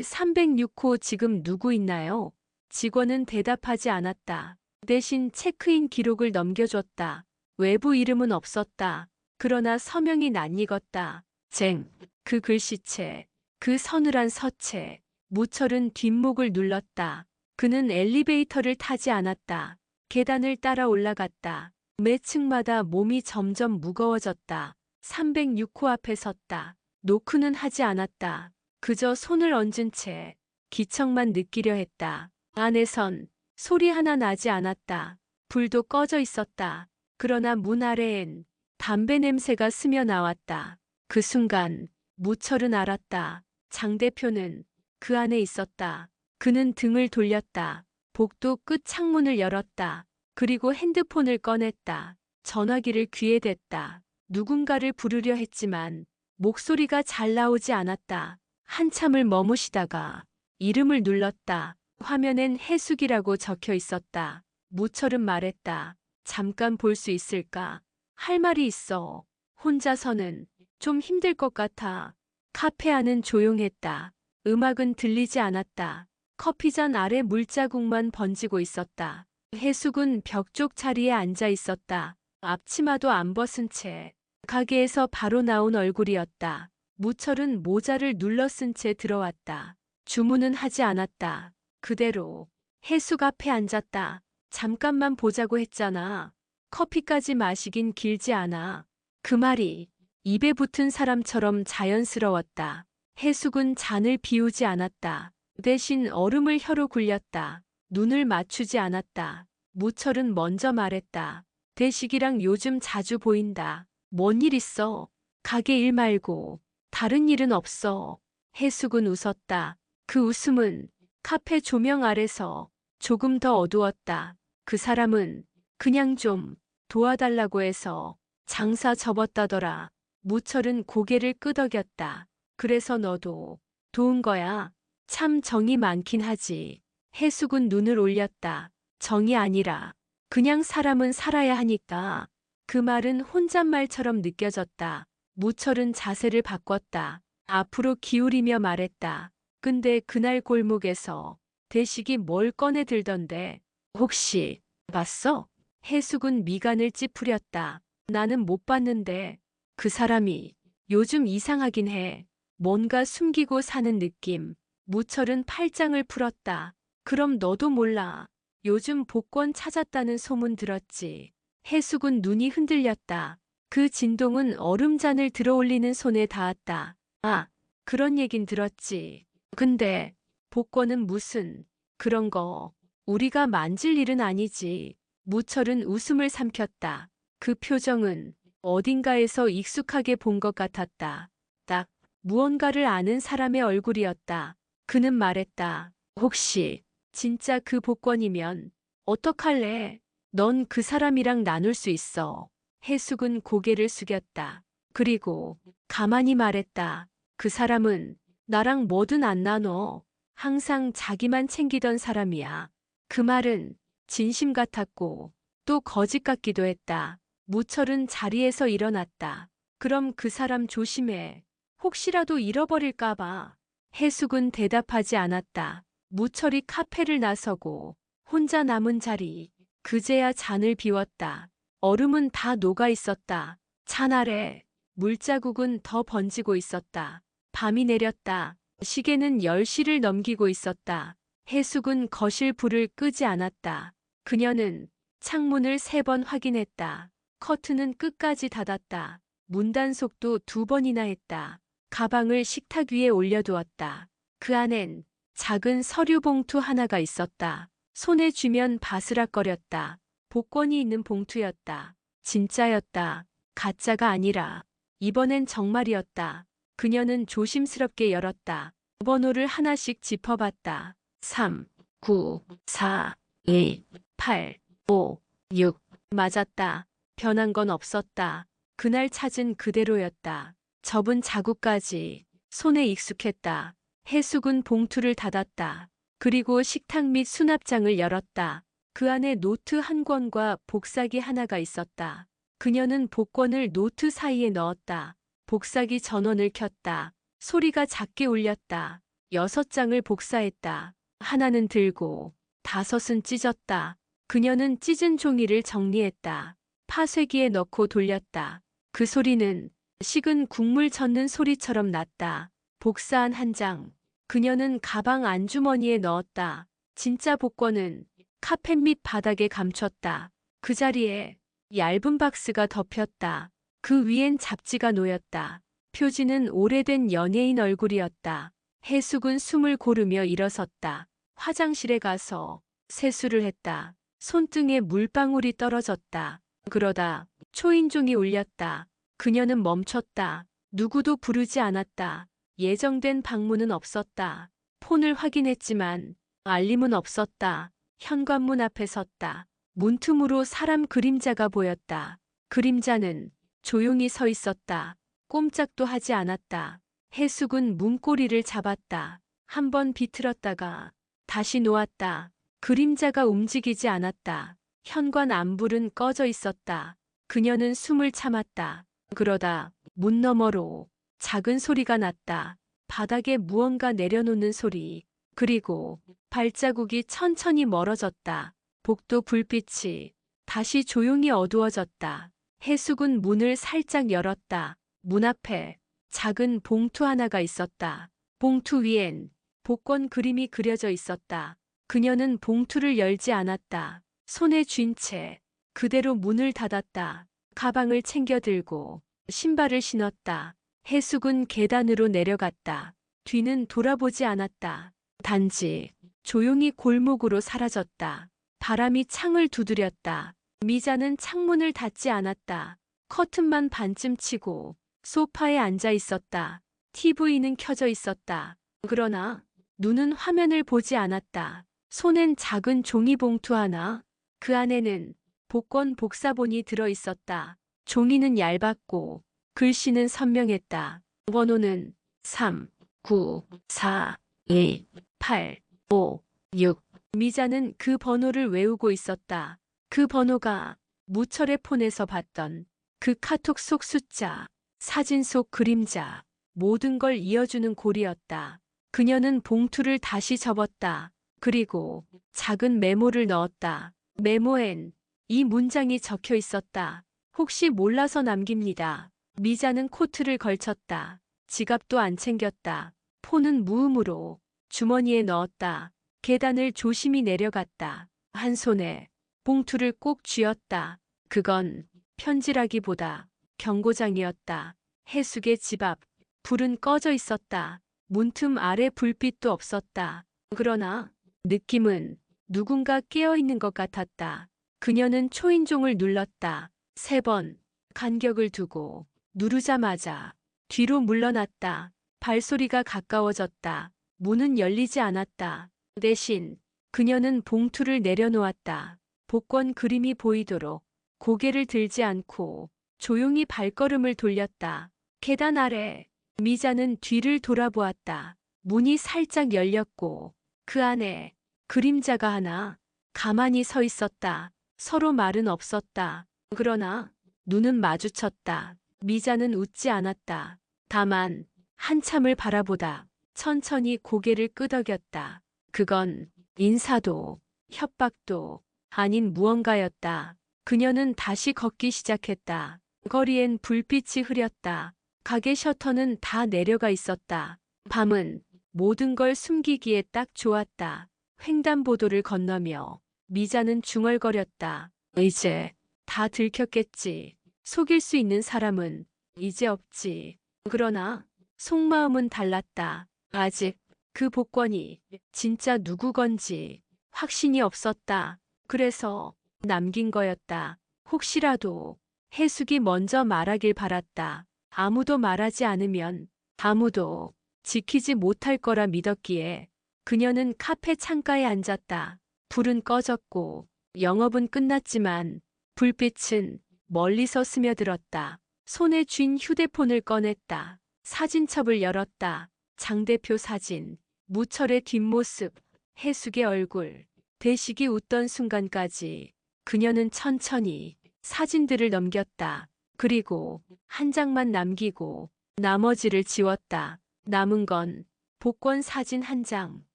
A: 306호 지금 누구 있나요? 직원은 대답하지 않았다. 대신 체크인 기록을 넘겨줬다. 외부 이름은 없었다. 그러나 서명이 낯익었다. 쟁. 그 글씨체. 그 서늘한 서체. 무철은 뒷목을 눌렀다. 그는 엘리베이터를 타지 않았다. 계단을 따라 올라갔다. 매 층마다 몸이 점점 무거워졌다. 306호 앞에 섰다. 노크는 하지 않았다. 그저 손을 얹은 채 기척만 느끼려 했다. 안에선 소리 하나 나지 않았다. 불도 꺼져 있었다. 그러나 문 아래엔 담배 냄새가 스며 나왔다. 그 순간 무철은 알았다. 장 대표는 그 안에 있었다. 그는 등을 돌렸다. 복도 끝 창문을 열었다. 그리고 핸드폰을 꺼냈다. 전화기를 귀에 댔다. 누군가를 부르려 했지만 목소리가 잘 나오지 않았다. 한참을 머무시다가 이름을 눌렀다. 화면엔 해숙이라고 적혀 있었다. 무철은 말했다. 잠깐 볼 수 있을까? 할 말이 있어. 혼자서는 좀 힘들 것 같아. 카페 안은 조용했다. 음악은 들리지 않았다. 커피잔 아래 물자국만 번지고 있었다. 해숙은 벽 쪽 자리에 앉아 있었다. 앞치마도 안 벗은 채. 가게에서 바로 나온 얼굴이었다. 무철은 모자를 눌러 쓴 채 들어왔다. 주문은 하지 않았다. 그대로 해숙 앞에 앉았다. 잠깐만 보자고 했잖아. 커피까지 마시긴 길지 않아. 그 말이 입에 붙은 사람처럼 자연스러웠다. 해숙은 잔을 비우지 않았다. 대신 얼음을 혀로 굴렸다. 눈을 맞추지 않았다. 무철은 먼저 말했다. 대식이랑 요즘 자주 보인다. 뭔 일 있어? 가게 일 말고 다른 일은 없어. 해숙은 웃었다. 그 웃음은 카페 조명 아래서 조금 더 어두웠다. 그 사람은 그냥 좀 도와달라고 해서 장사 접었다더라. 무철은 고개를 끄덕였다. 그래서 너도 도운 거야? 참 정이 많긴 하지. 해숙은 눈을 올렸다. 정이 아니라 그냥 사람은 살아야 하니까. 그 말은 혼잣말처럼 느껴졌다. 무철은 자세를 바꿨다. 앞으로 기울이며 말했다. 근데 그날 골목에서 대식이 뭘 꺼내 들던데 혹시 봤어? 해숙은 미간을 찌푸렸다. 나는 못 봤는데 그 사람이 요즘 이상하긴 해. 뭔가 숨기고 사는 느낌. 무철은 팔짱을 풀었다. 그럼 너도 몰라. 요즘 복권 찾았다는 소문 들었지. 해숙은 눈이 흔들렸다. 그 진동은 얼음잔을 들어올리는 손에 닿았다. 아, 그런 얘긴 들었지. 근데 복권은 무슨 그런 거 우리가 만질 일은 아니지. 무철은 웃음을 삼켰다. 그 표정은 어딘가에서 익숙하게 본 것 같았다. 딱 무언가를 아는 사람의 얼굴이었다. 그는 말했다. 혹시 진짜 그 복권이면 어떡할래? 넌 그 사람이랑 나눌 수 있어. 해숙은 고개를 숙였다. 그리고 가만히 말했다. 그 사람은 나랑 뭐든 안 나눠. 항상 자기만 챙기던 사람이야. 그 말은 진심 같았고 또 거짓 같기도 했다. 무철은 자리에서 일어났다. 그럼 그 사람 조심해. 혹시라도 잃어버릴까 봐. 해숙은 대답하지 않았다. 무철이 카페를 나서고 혼자 남은 자리. 그제야 잔을 비웠다. 얼음은 다 녹아 있었다. 잔 아래 물자국은 더 번지고 있었다. 밤이 내렸다. 시계는 10시를 넘기고 있었다. 해숙은 거실 불을 끄지 않았다. 그녀는 창문을 3번 확인했다. 커튼은 끝까지 닫았다. 문단속도 2번이나 했다. 가방을 식탁 위에 올려두었다. 그 안엔 작은 서류 봉투 하나가 있었다. 손에 쥐면 바스락거렸다. 복권이 있는 봉투였다. 진짜였다. 가짜가 아니라 이번엔 정말이었다. 그녀는 조심스럽게 열었다. 번호를 하나씩 짚어봤다. 3, 9, 4, 1, 8, 5, 6. 맞았다. 변한 건 없었다. 그날 찾은 그대로였다. 접은 자국까지 손에 익숙했다. 해숙은 봉투를 닫았다. 그리고 식탁 및 수납장을 열었다. 그 안에 노트 한 권과 복사기 하나가 있었다. 그녀는 복권을 노트 사이에 넣었다. 복사기 전원을 켰다. 소리가 작게 울렸다. 6장을 복사했다. 하나는 들고 5은 찢었다. 그녀는 찢은 종이를 정리했다. 파쇄기에 넣고 돌렸다. 그 소리는 식은 국물 젓는 소리처럼 났다. 복사한 한 장. 그녀는 가방 안주머니에 넣었다. 진짜 복권은 카펫 밑 바닥에 감췄다. 그 자리에 얇은 박스가 덮였다. 그 위엔 잡지가 놓였다. 표지는 오래된 연예인 얼굴이었다. 해숙은 숨을 고르며 일어섰다. 화장실에 가서 세수를 했다. 손등에 물방울이 떨어졌다. 그러다 초인종이 울렸다. 그녀는 멈췄다. 누구도 부르지 않았다. 예정된 방문은 없었다. 폰을 확인했지만 알림은 없었다. 현관문 앞에 섰다. 문틈으로 사람 그림자가 보였다. 그림자는 조용히 서 있었다. 꼼짝도 하지 않았다. 해숙은 문고리를 잡았다. 한 번 비틀었다가 다시 놓았다. 그림자가 움직이지 않았다. 현관 안불은 꺼져 있었다. 그녀는 숨을 참았다. 그러다 문 너머로 작은 소리가 났다. 바닥에 무언가 내려놓는 소리. 그리고 발자국이 천천히 멀어졌다. 복도 불빛이 다시 조용히 어두워졌다. 해숙은 문을 살짝 열었다. 문 앞에 작은 봉투 하나가 있었다. 봉투 위엔 복권 그림이 그려져 있었다. 그녀는 봉투를 열지 않았다. 손에 쥔 채 그대로 문을 닫았다. 가방을 챙겨 들고 신발을 신었다. 해숙은 계단으로 내려갔다. 뒤는 돌아보지 않았다. 단지 조용히 골목으로 사라졌다. 바람이 창을 두드렸다. 미자는 창문을 닫지 않았다. 커튼만 반쯤 치고 소파에 앉아 있었다. TV는 켜져 있었다. 그러나 눈은 화면을 보지 않았다. 손엔 작은 종이봉투 하나. 그 안에는 복권 복사본이 들어 있었다. 종이는 얇았고 글씨는 선명했다. 번호는 3, 9, 4, 2, 8, 5, 6. 미자는 그 번호를 외우고 있었다. 그 번호가 무철의 폰에서 봤던 그 카톡 속 숫자, 사진 속 그림자, 모든 걸 이어주는 고리였다. 그녀는 봉투를 다시 접었다. 그리고 작은 메모를 넣었다. 메모엔 이 문장이 적혀 있었다. 혹시 몰라서 남깁니다. 미자는 코트를 걸쳤다. 지갑도 안 챙겼다. 폰은 무음으로 주머니에 넣었다. 계단을 조심히 내려갔다. 한 손에 봉투를 꼭 쥐었다. 그건 편지라기보다 경고장이었다. 해숙의 집 앞, 불은 꺼져 있었다. 문틈 아래 불빛도 없었다. 그러나 느낌은 누군가 깨어있는 것 같았다. 그녀는 초인종을 눌렀다. 3번, 간격을 두고 누르자마자 뒤로 물러났다. 발소리가 가까워졌다. 문은 열리지 않았다. 대신 그녀는 봉투를 내려놓았다. 복권 그림이 보이도록 고개를 들지 않고 조용히 발걸음을 돌렸다. 계단 아래 미자는 뒤를 돌아보았다. 문이 살짝 열렸고 그 안에 그림자가 하나 가만히 서 있었다. 서로 말은 없었다. 그러나 눈은 마주쳤다. 미자는 웃지 않았다. 다만 한참을 바라보다 천천히 고개를 끄덕였다. 그건 인사도 협박도 아닌 무언가였다. 그녀는 다시 걷기 시작했다. 거리엔 불빛이 흐렸다. 가게 셔터는 다 내려가 있었다. 밤은 모든 걸 숨기기에 딱 좋았다. 횡단보도를 건너며 미자는 중얼거렸다. 이제 다 들켰겠지. 속일 수 있는 사람은 이제 없지. 그러나 속마음은 달랐다. 아직 그 복권이 진짜 누구 건지 확신이 없었다. 그래서 남긴 거였다. 혹시라도 해숙이 먼저 말하길 바랐다. 아무도 말하지 않으면 아무도 지키지 못할 거라 믿었기에 그녀는 카페 창가에 앉았다. 불은 꺼졌고 영업은 끝났지만 불빛은 멀리서 스며들었다. 손에 쥔 휴대폰을 꺼냈다. 사진첩을 열었다. 장 대표 사진, 무철의 뒷모습, 해숙의 얼굴, 대식이 웃던 순간까지 그녀는 천천히 사진들을 넘겼다. 그리고 한 장만 남기고 나머지를 지웠다. 남은 건 복권 사진 한 장.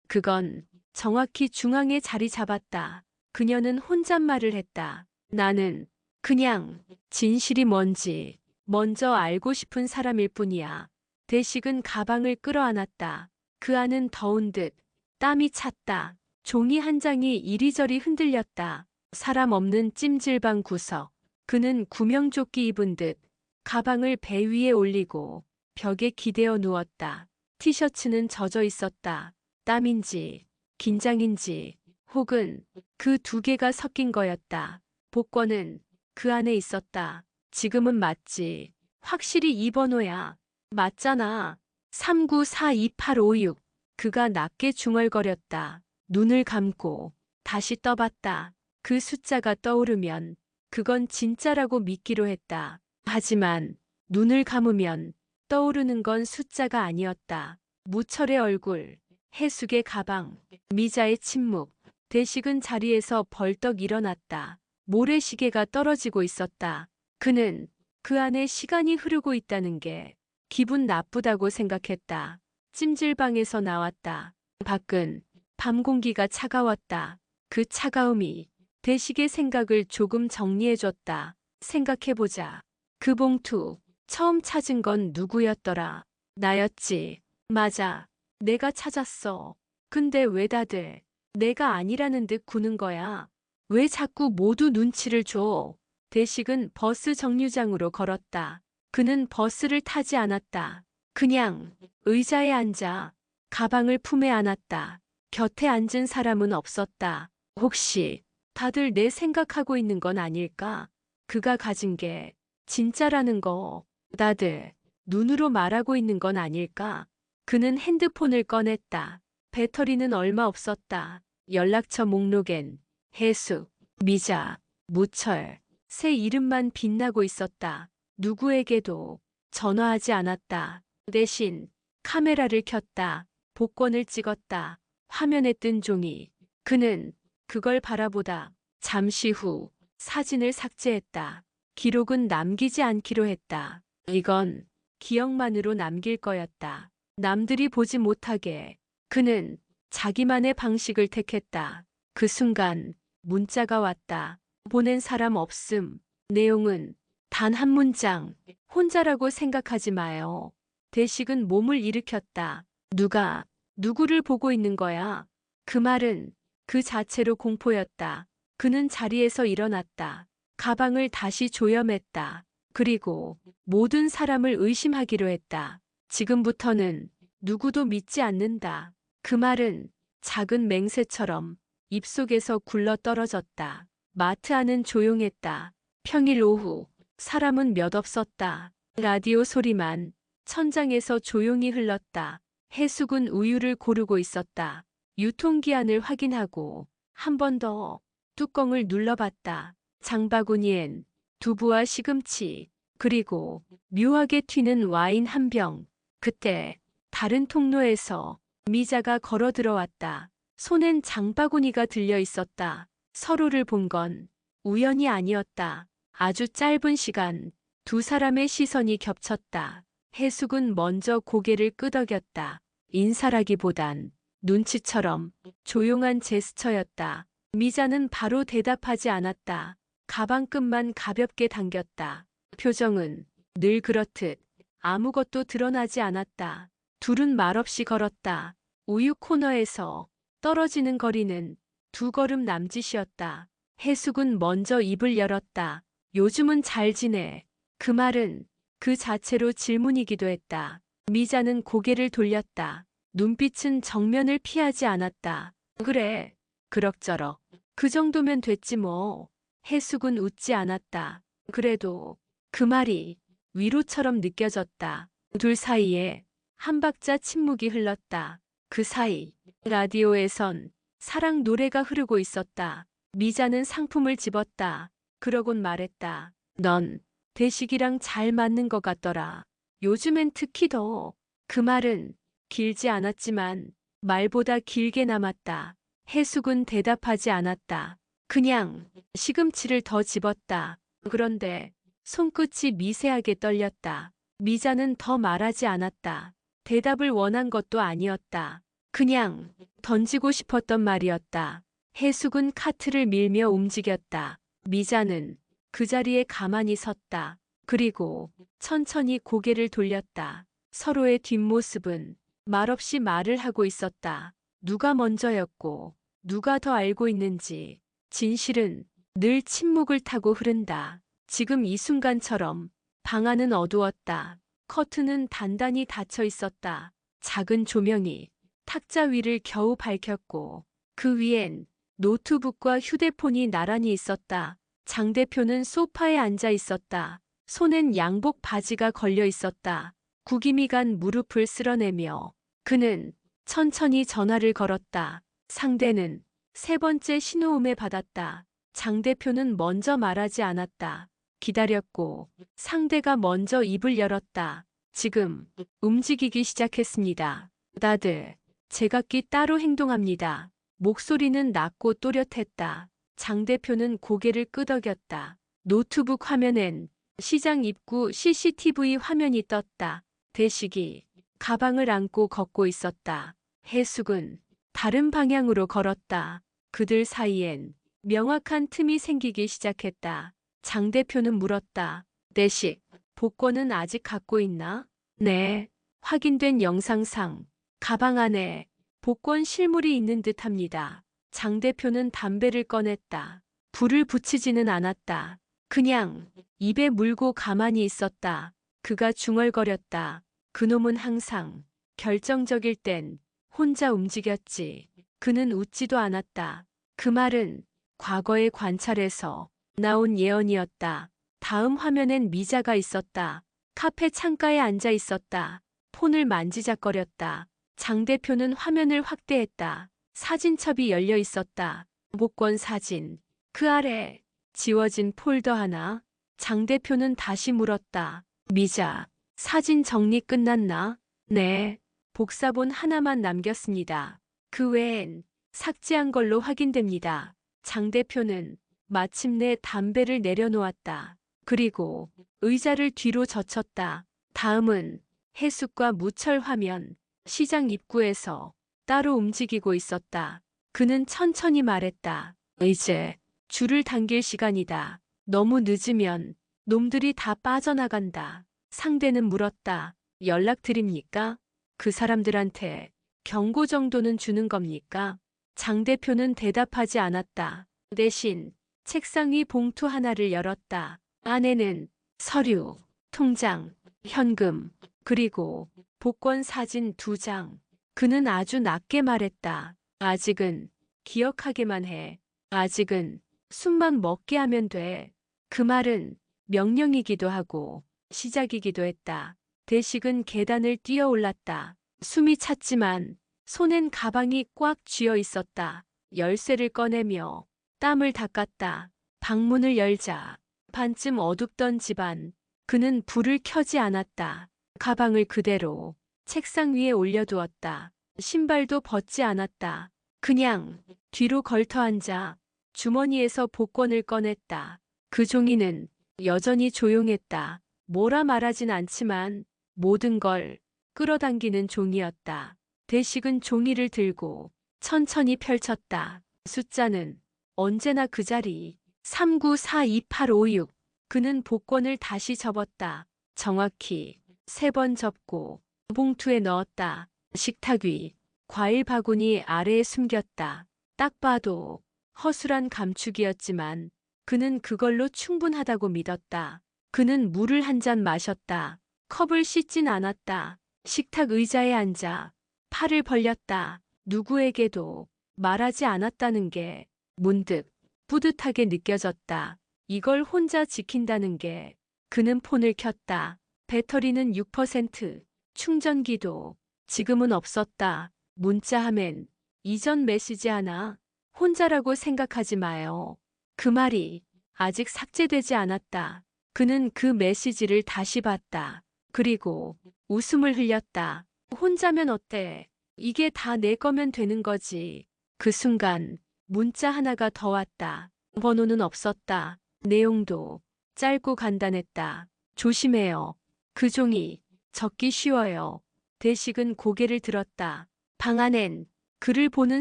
A: 그건 정확히 중앙에 자리 잡았다. 그녀는 혼잣말을 했다. 나는 그냥 진실이 뭔지 먼저 알고 싶은 사람일 뿐이야. 대식은 가방을 끌어안았다. 그 안은 더운 듯 땀이 찼다. 종이 한 장이 이리저리 흔들렸다. 사람 없는 찜질방 구석. 그는 구명조끼 입은 듯 가방을 배 위에 올리고 벽에 기대어 누웠다. 티셔츠는 젖어 있었다. 땀인지 긴장인지 혹은 그 두 개가 섞인 거였다. 복권은 그 안에 있었다. 지금은 맞지. 확실히 이 번호야. 맞잖아. 394286. 그가 낮게 중얼거렸다. 눈을 감고 다시 떠봤다. 그 숫자가 떠오르면 그건 진짜라고 믿기로 했다. 하지만 눈을 감으면 떠오르는 건 숫자가 아니었다. 무철의 얼굴, 해숙의 가방, 미자의 침묵. 대식은 자리에서 벌떡 일어났다. 모래시계가 떨어지고 있었다. 그는 그 안에 시간이 흐르고 있다는 게 기분 나쁘다고 생각했다. 찜질방에서 나왔다. 밖은 밤 공기가 차가웠다. 그 차가움이 대식의 생각을 조금 정리해줬다. 생각해보자. 그 봉투 처음 찾은 건 누구였더라? 나였지. 맞아. 내가 찾았어. 근데 왜 다들 내가 아니라는 듯 구는 거야? 왜 자꾸 모두 눈치를 줘? 대식은 버스 정류장으로 걸었다. 그는 버스를 타지 않았다. 그냥 의자에 앉아 가방을 품에 안았다. 곁에 앉은 사람은 없었다. 혹시 다들 내 생각하고 있는 건 아닐까? 그가 가진 게 진짜라는 거 다들 눈으로 말하고 있는 건 아닐까? 그는 핸드폰을 꺼냈다. 배터리는 얼마 없었다. 연락처 목록엔 해숙, 미자, 무철, 새 이름만 빛나고 있었다. 누구에게도 전화하지 않았다. 대신 카메라를 켰다. 복권을 찍었다. 화면에 뜬 종이. 그는 그걸 바라보다 잠시 후 사진을 삭제했다. 기록은 남기지 않기로 했다. 이건 기억만으로 남길 거였다. 남들이 보지 못하게. 그는 자기만의 방식을 택했다. 그 순간 문자가 왔다. 보낸 사람 없음. 내용은 단 한 문장. 혼자라고 생각하지 마요. 대식은 몸을 일으켰다. 누가 누구를 보고 있는 거야? 그 말은 그 자체로 공포였다. 그는 자리에서 일어났다. 가방을 다시 조염했다. 그리고 모든 사람을 의심하기로 했다. 지금부터는 누구도 믿지 않는다. 그 말은 작은 맹세처럼 입속에서 굴러 떨어졌다. 마트 안은 조용했다. 평일 오후 사람은 몇 없었다. 라디오 소리만 천장에서 조용히 흘렀다. 해숙은 우유를 고르고 있었다. 유통기한을 확인하고 한 번 더 뚜껑을 눌러봤다. 장바구니엔 두부와 시금치 그리고 묘하게 튀는 와인 한 병. 그때 다른 통로에서 미자가 걸어 들어왔다. 손엔 장바구니가 들려 있었다. 서로를 본 건 우연이 아니었다. 아주 짧은 시간 두 사람의 시선이 겹쳤다. 해숙은 먼저 고개를 끄덕였다. 인사라기보단 눈치처럼 조용한 제스처였다. 미자는 바로 대답하지 않았다. 가방끈만 가볍게 당겼다. 표정은 늘 그렇듯 아무것도 드러나지 않았다. 둘은 말없이 걸었다. 우유 코너에서 떨어지는 거리는 두 걸음 남짓이었다. 해숙은 먼저 입을 열었다. 요즘은 잘 지내. 그 말은 그 자체로 질문이기도 했다. 미자는 고개를 돌렸다. 눈빛은 정면을 피하지 않았다. 그래. 그럭저럭. 그 정도면 됐지 뭐. 해숙은 웃지 않았다. 그래도 그 말이 위로처럼 느껴졌다. 둘 사이에 한 박자 침묵이 흘렀다. 그 사이 라디오에선 사랑 노래가 흐르고 있었다. 미자는 상품을 집었다. 그러곤 말했다. 넌 대식이랑 잘 맞는 것 같더라. 요즘엔 특히 더. 그 말은 길지 않았지만 말보다 길게 남았다. 해숙은 대답하지 않았다. 그냥 시금치를 더 집었다. 그런데 손끝이 미세하게 떨렸다. 미자는 더 말하지 않았다. 대답을 원한 것도 아니었다. 그냥 던지고 싶었던 말이었다. 해숙은 카트를 밀며 움직였다. 미자는 그 자리에 가만히 섰다. 그리고 천천히 고개를 돌렸다. 서로의 뒷모습은 말없이 말을 하고 있었다. 누가 먼저였고 누가 더 알고 있는지. 진실은 늘 침묵을 타고 흐른다. 지금 이 순간처럼 방 안은 어두웠다. 커튼은 단단히 닫혀 있었다. 작은 조명이 탁자 위를 겨우 밝혔고 그 위엔 노트북과 휴대폰이 나란히 있었다. 장 대표는 소파에 앉아 있었다. 손엔 양복 바지가 걸려 있었다. 구김이 간 무릎을 쓸어내며 그는 천천히 전화를 걸었다. 상대는 세 번째 신호음에 받았다. 장 대표는 먼저 말하지 않았다. 기다렸고 상대가 먼저 입을 열었다. 지금 움직이기 시작했습니다. 다들 제각기 따로 행동합니다. 목소리는 낮고 또렷했다. 장 대표는 고개를 끄덕였다. 노트북 화면엔 시장 입구 CCTV 화면이 떴다. 대식이 가방을 안고 걷고 있었다. 해숙은 다른 방향으로 걸었다. 그들 사이엔 명확한 틈이 생기기 시작했다. 장 대표는 물었다. 대식, 복권은 아직 갖고 있나? 네. 확인된 영상상 가방 안에 복권 실물이 있는 듯합니다. 장 대표는 담배를 꺼냈다. 불을 붙이지는 않았다. 그냥 입에 물고 가만히 있었다. 그가 중얼거렸다. 그놈은 항상 결정적일 땐 혼자 움직였지. 그는 웃지도 않았다. 그 말은 과거의 관찰에서 나온 예언이었다. 다음 화면엔 미자가 있었다. 카페 창가에 앉아 있었다. 폰을 만지작거렸다. 장 대표는 화면을 확대했다. 사진첩이 열려 있었다. 복권 사진. 그 아래 지워진 폴더 하나. 장 대표는 다시 물었다. 미자, 사진 정리 끝났나? 네. 복사본 하나만 남겼습니다. 그 외엔 삭제한 걸로 확인됩니다. 장 대표는 마침내 담배를 내려놓았다. 그리고 의자를 뒤로 젖혔다. 다음은 해숙과 무철 화면. 시장 입구에서 따로 움직이고 있었다. 그는 천천히 말했다. 이제 줄을 당길 시간이다. 너무 늦으면 놈들이 다 빠져나간다. 상대는 물었다. 연락드립니까? 그 사람들한테 경고 정도는 주는 겁니까? 장 대표는 대답하지 않았다. 대신 책상 위 봉투 하나를 열었다. 안에는 서류, 통장, 현금, 그리고 복권 사진 2장. 그는 아주 낮게 말했다. 아직은 기억하게만 해. 아직은 숨만 먹게 하면 돼. 그 말은 명령이기도 하고 시작이기도 했다. 대식은 계단을 뛰어 올랐다. 숨이 찼지만 손엔 가방이 꽉 쥐어 있었다. 열쇠를 꺼내며 땀을 닦았다. 방문을 열자 반쯤 어둡던 집안. 그는 불을 켜지 않았다. 가방을 그대로 책상 위에 올려두었다. 신발도 벗지 않았다. 그냥 뒤로 걸터 앉아 주머니에서 복권을 꺼냈다. 그 종이는 여전히 조용했다. 뭐라 말하진 않지만 모든 걸 끌어당기는 종이였다. 대식은 종이를 들고 천천히 펼쳤다. 숫자는 언제나 그 자리. 394286. 그는 복권을 다시 접었다. 정확히 3번 접고 봉투에 넣었다. 식탁 위 과일 바구니 아래에 숨겼다. 딱 봐도 허술한 감축이었지만 그는 그걸로 충분하다고 믿었다. 그는 물을 한 잔 마셨다. 컵을 씻진 않았다. 식탁 의자에 앉아 팔을 벌렸다. 누구에게도 말하지 않았다는 게 문득 뿌듯하게 느껴졌다. 이걸 혼자 지킨다는 게. 그는 폰을 켰다. 배터리는 6%, 충전기도 지금은 없었다. 문자하면 이전 메시지 하나. 혼자라고 생각하지 마요. 그 말이 아직 삭제되지 않았다. 그는 그 메시지를 다시 봤다. 그리고 웃음을 흘렸다. 혼자면 어때? 이게 다 내 거면 되는 거지. 그 순간 문자 하나가 더 왔다. 번호는 없었다. 내용도 짧고 간단했다. 조심해요. 그 종이 적기 쉬워요. 대식은 고개를 들었다. 방 안엔 글을 보는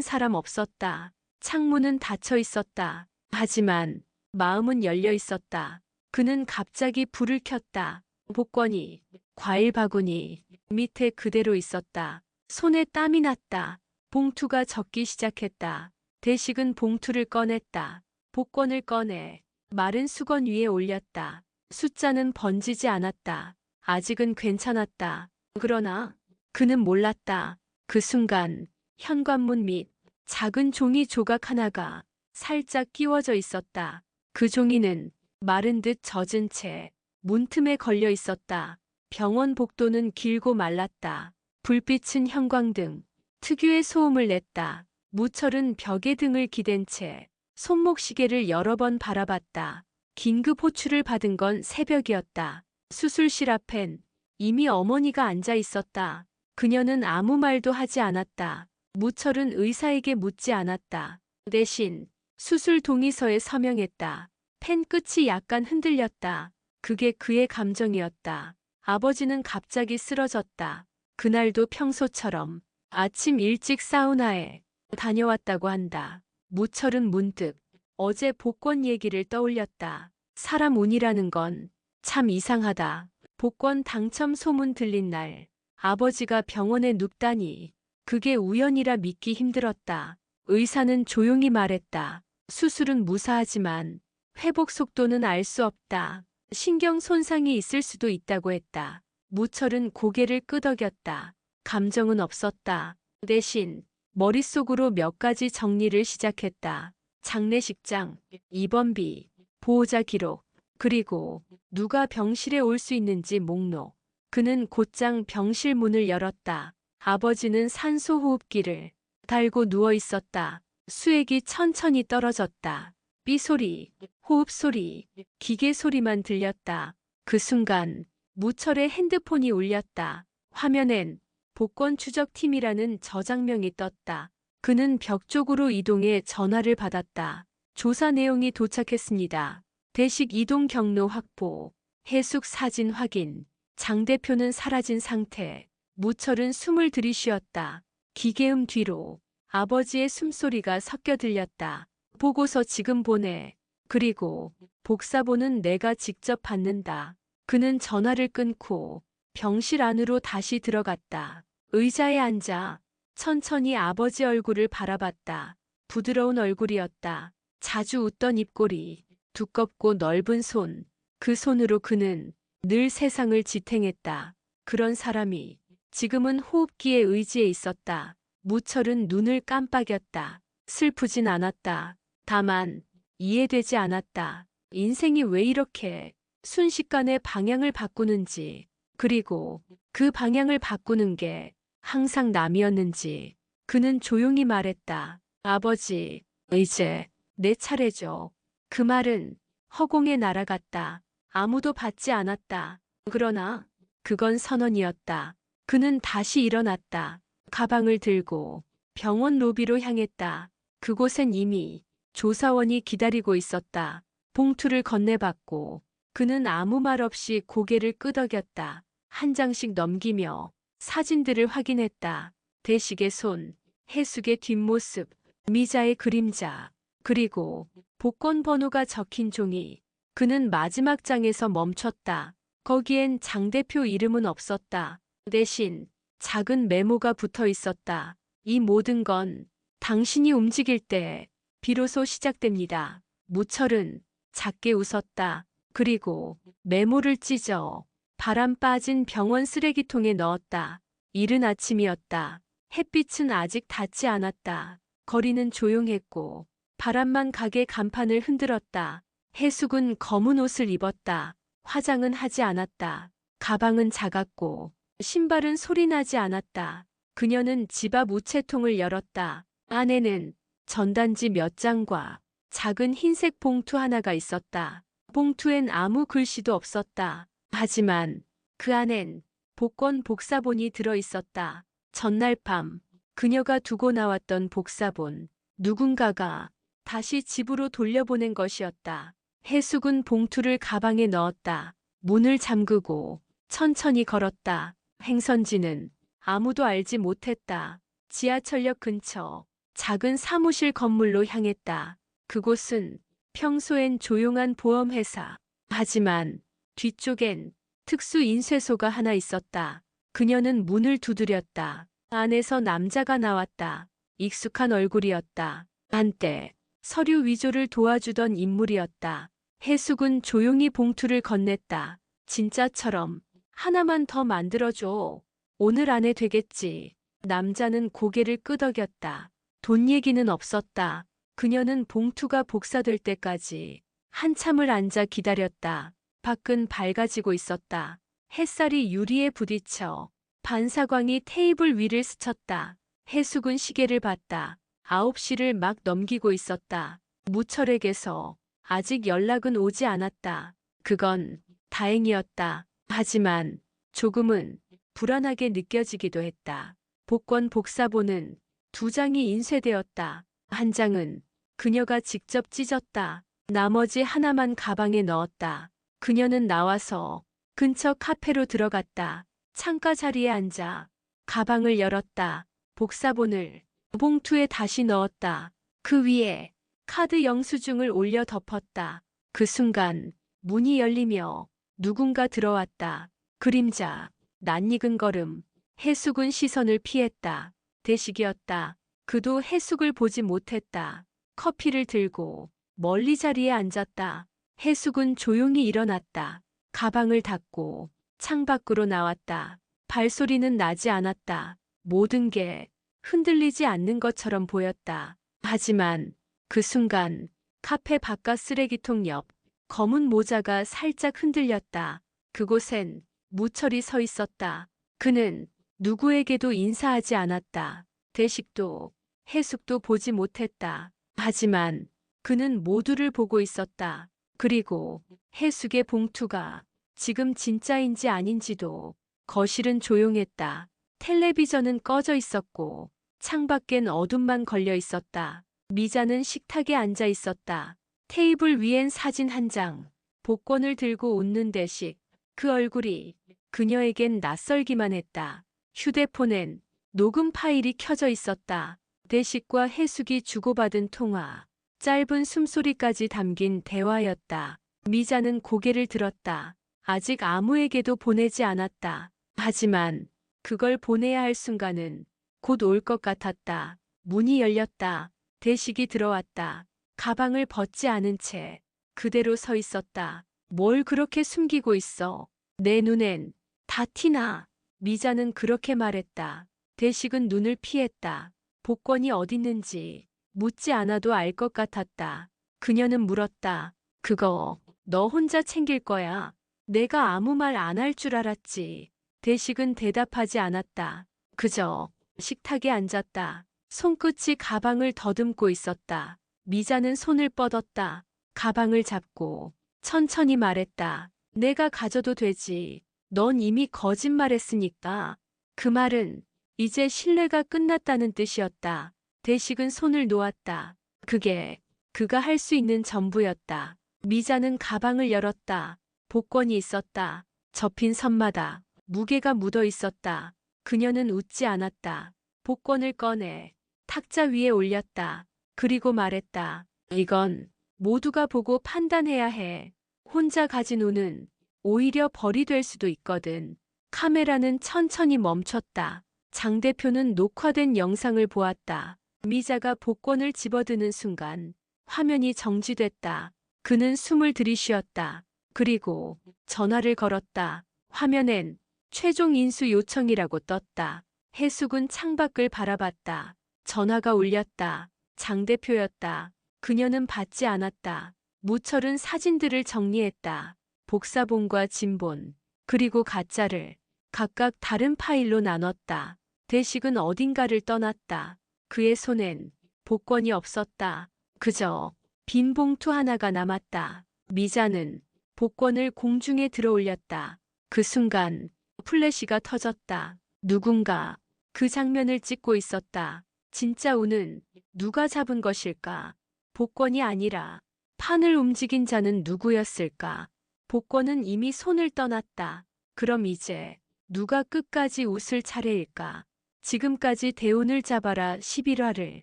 A: 사람 없었다. 창문은 닫혀 있었다. 하지만 마음은 열려 있었다. 그는 갑자기 불을 켰다. 복권이, 과일 바구니 밑에 그대로 있었다. 손에 땀이 났다. 봉투가 젖기 시작했다. 대식은 봉투를 꺼냈다. 복권을 꺼내 마른 수건 위에 올렸다. 숫자는 번지지 않았다. 아직은 괜찮았다. 그러나 그는 몰랐다. 그 순간 현관문 및 작은 종이 조각 하나가 살짝 끼워져 있었다. 그 종이는 마른 듯 젖은 채 문틈에 걸려 있었다. 병원 복도는 길고 말랐다. 불빛은 형광등, 특유의 소음을 냈다. 무철은 벽에 등을 기댄 채 손목시계를 여러 번 바라봤다. 긴급 호출을 받은 건 새벽이었다. 수술실 앞엔 이미 어머니가 앉아 있었다. 그녀는 아무 말도 하지 않았다. 무철은 의사에게 묻지 않았다. 대신 수술 동의서에 서명했다. 펜 끝이 약간 흔들렸다. 그게 그의 감정이었다. 아버지는 갑자기 쓰러졌다. 그날도 평소처럼 아침 일찍 사우나에 다녀왔다고 한다. 무철은 문득 어제 복권 얘기를 떠올렸다. 사람 운이라는 건 참 이상하다. 복권 당첨 소문 들린 날 아버지가 병원에 눕다니 그게 우연이라 믿기 힘들었다. 의사는 조용히 말했다. 수술은 무사하지만 회복 속도는 알 수 없다. 신경 손상이 있을 수도 있다고 했다. 무철은 고개를 끄덕였다. 감정은 없었다. 대신 머릿속으로 몇 가지 정리를 시작했다. 장례식장, 입원비, 보호자 기록, 그리고 누가 병실에 올 수 있는지 목록. 그는 곧장 병실 문을 열었다. 아버지는 산소호흡기를 달고 누워 있었다. 수액이 천천히 떨어졌다. 삐소리, 호흡소리, 기계 소리만 들렸다. 그 순간 무철의 핸드폰이 울렸다. 화면엔 복권 추적팀이라는 저장명이 떴다. 그는 벽 쪽으로 이동해 전화를 받았다. 조사 내용이 도착했습니다. 대식 이동 경로 확보, 해숙 사진 확인, 장 대표는 사라진 상태. 무철은 숨을 들이쉬었다. 기계음 뒤로 아버지의 숨소리가 섞여 들렸다. 보고서 지금 보내. 그리고 복사본은 내가 직접 받는다. 그는 전화를 끊고 병실 안으로 다시 들어갔다. 의자에 앉아 천천히 아버지 얼굴을 바라봤다. 부드러운 얼굴이었다. 자주 웃던 입꼬리, 두껍고 넓은 손. 그 손으로 그는 늘 세상을 지탱했다. 그런 사람이 지금은 호흡기에 의지해 있었다. 무철은 눈을 깜빡였다. 슬프진 않았다. 다만 이해되지 않았다. 인생이 왜 이렇게 순식간에 방향을 바꾸는지, 그리고 그 방향을 바꾸는 게 항상 남이었는지. 그는 조용히 말했다. 아버지, 이제 내 차례죠. 그 말은 허공에 날아갔다. 아무도 받지 않았다. 그러나 그건 선언이었다. 그는 다시 일어났다. 가방을 들고 병원 로비로 향했다. 그곳엔 이미 조사원이 기다리고 있었다. 봉투를 건네받고 그는 아무 말 없이 고개를 끄덕였다. 한 장씩 넘기며 사진들을 확인했다. 대식의 손, 해숙의 뒷모습, 미자의 그림자, 그리고 복권 번호가 적힌 종이. 그는 마지막 장에서 멈췄다. 거기엔 장 대표 이름은 없었다. 대신 작은 메모가 붙어 있었다. 이 모든 건 당신이 움직일 때 비로소 시작됩니다. 무철은 작게 웃었다. 그리고 메모를 찢어 바람 빠진 병원 쓰레기통에 넣었다. 이른 아침이었다. 햇빛은 아직 닿지 않았다. 거리는 조용했고 바람만 가게 간판을 흔들었다. 해숙은 검은 옷을 입었다. 화장은 하지 않았다. 가방은 작았고 신발은 소리나지 않았다. 그녀는 집 앞 우체통을 열었다. 안에는 전단지 몇 장과 작은 흰색 봉투 하나가 있었다. 봉투엔 아무 글씨도 없었다. 하지만 그 안엔 복권 복사본이 들어 있었다. 전날 밤 그녀가 두고 나왔던 복사본. 누군가가 다시 집으로 돌려보낸 것이었다. 해숙은 봉투를 가방에 넣었다. 문을 잠그고 천천히 걸었다. 행선지는 아무도 알지 못했다. 지하철역 근처 작은 사무실 건물로 향했다. 그곳은 평소엔 조용한 보험회사. 하지만 뒤쪽엔 특수 인쇄소가 하나 있었다. 그녀는 문을 두드렸다. 안에서 남자가 나왔다. 익숙한 얼굴이었다. 한때 서류 위조를 도와주던 인물이었다. 해숙은 조용히 봉투를 건넸다. 진짜처럼 하나만 더 만들어줘. 오늘 안에 되겠지. 남자는 고개를 끄덕였다. 돈 얘기는 없었다. 그녀는 봉투가 복사될 때까지 한참을 앉아 기다렸다. 밖은 밝아지고 있었다. 햇살이 유리에 부딪혀 반사광이 테이블 위를 스쳤다. 해숙은 시계를 봤다. 9시를 막 넘기고 있었다. 무철에게서 아직 연락은 오지 않았다. 그건 다행이었다. 하지만 조금은 불안하게 느껴지기도 했다. 복권 복사본은 2장이 인쇄되었다. 한 장은 그녀가 직접 찢었다. 나머지 하나만 가방에 넣었다. 그녀는 나와서 근처 카페로 들어갔다. 창가 자리에 앉아 가방을 열었다. 복사본을 봉투에 다시 넣었다. 그 위에 카드 영수증을 올려 덮었다. 그 순간 문이 열리며 누군가 들어왔다. 그림자, 낯익은 걸음. 해숙은 시선을 피했다. 대식이었다. 그도 해숙을 보지 못했다. 커피를 들고 멀리 자리에 앉았다. 해숙은 조용히 일어났다. 가방을 닫고 창밖으로 나왔다. 발소리는 나지 않았다. 모든 게 흔들리지 않는 것처럼 보였다. 하지만 그 순간 카페 바깥 쓰레기통 옆 검은 모자가 살짝 흔들렸다. 그곳엔 무철이 서 있었다. 그는 누구에게도 인사하지 않았다. 대식도 해숙도 보지 못했다. 하지만 그는 모두를 보고 있었다. 그리고 해숙의 봉투가 지금 진짜인지 아닌지도. 거실은 조용했다. 텔레비전은 꺼져 있었고 창밖엔 어둠만 걸려 있었다. 미자는 식탁에 앉아 있었다. 테이블 위엔 사진 한 장. 복권을 들고 웃는 대식. 그 얼굴이 그녀에겐 낯설기만 했다. 휴대폰엔 녹음 파일이 켜져 있었다. 대식과 해숙이 주고받은 통화. 짧은 숨소리까지 담긴 대화였다. 미자는 고개를 들었다. 아직 아무에게도 보내지 않았다. 하지만 그걸 보내야 할 순간은 곧 올 것 같았다. 문이 열렸다. 대식이 들어왔다. 가방을 벗지 않은 채 그대로 서 있었다. 뭘 그렇게 숨기고 있어? 내 눈엔 다 티나. 미자는 그렇게 말했다. 대식은 눈을 피했다. 복권이 어딨는지 묻지 않아도 알 것 같았다. 그녀는 물었다. 그거 너 혼자 챙길 거야. 내가 아무 말 안 할 줄 알았지. 대식은 대답하지 않았다. 그저 식탁에 앉았다. 손끝이 가방을 더듬고 있었다. 미자는 손을 뻗었다. 가방을 잡고 천천히 말했다. 내가 가져도 되지. 넌 이미 거짓말했으니까. 그 말은 이제 신뢰가 끝났다는 뜻이었다. 대식은 손을 놓았다. 그게 그가 할 수 있는 전부였다. 미자는 가방을 열었다. 복권이 있었다. 접힌 선마다 무게가 묻어 있었다. 그녀는 웃지 않았다. 복권을 꺼내 탁자 위에 올렸다. 그리고 말했다. 이건 모두가 보고 판단해야 해. 혼자 가진 운은 오히려 벌이 될 수도 있거든. 카메라는 천천히 멈췄다. 장 대표는 녹화된 영상을 보았다. 미자가 복권을 집어드는 순간 화면이 정지됐다. 그는 숨을 들이쉬었다. 그리고 전화를 걸었다. 화면엔 최종 인수 요청이라고 떴다. 해숙은 창밖을 바라봤다. 전화가 울렸다. 장 대표였다. 그녀는 받지 않았다. 무철은 사진들을 정리했다. 복사본과 진본, 그리고 가짜를 각각 다른 파일로 나눴다. 대식은 어딘가를 떠났다. 그의 손엔 복권이 없었다. 그저 빈 봉투 하나가 남았다. 미자는 복권을 공중에 들어올렸다. 그 순간 플래시가 터졌다. 누군가 그 장면을 찍고 있었다. 진짜 운은 누가 잡은 것일까? 복권이 아니라 판을 움직인 자는 누구였을까? 복권은 이미 손을 떠났다. 그럼 이제 누가 끝까지 웃을 차례일까? 지금까지 대운을 잡아라 11화를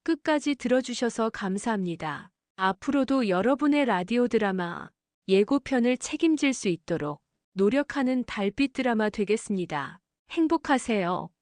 A: 끝까지 들어주셔서 감사합니다. 앞으로도 여러분의 라디오 드라마 예고편을 책임질 수 있도록 노력하는 달빛 드라마 되겠습니다. 행복하세요.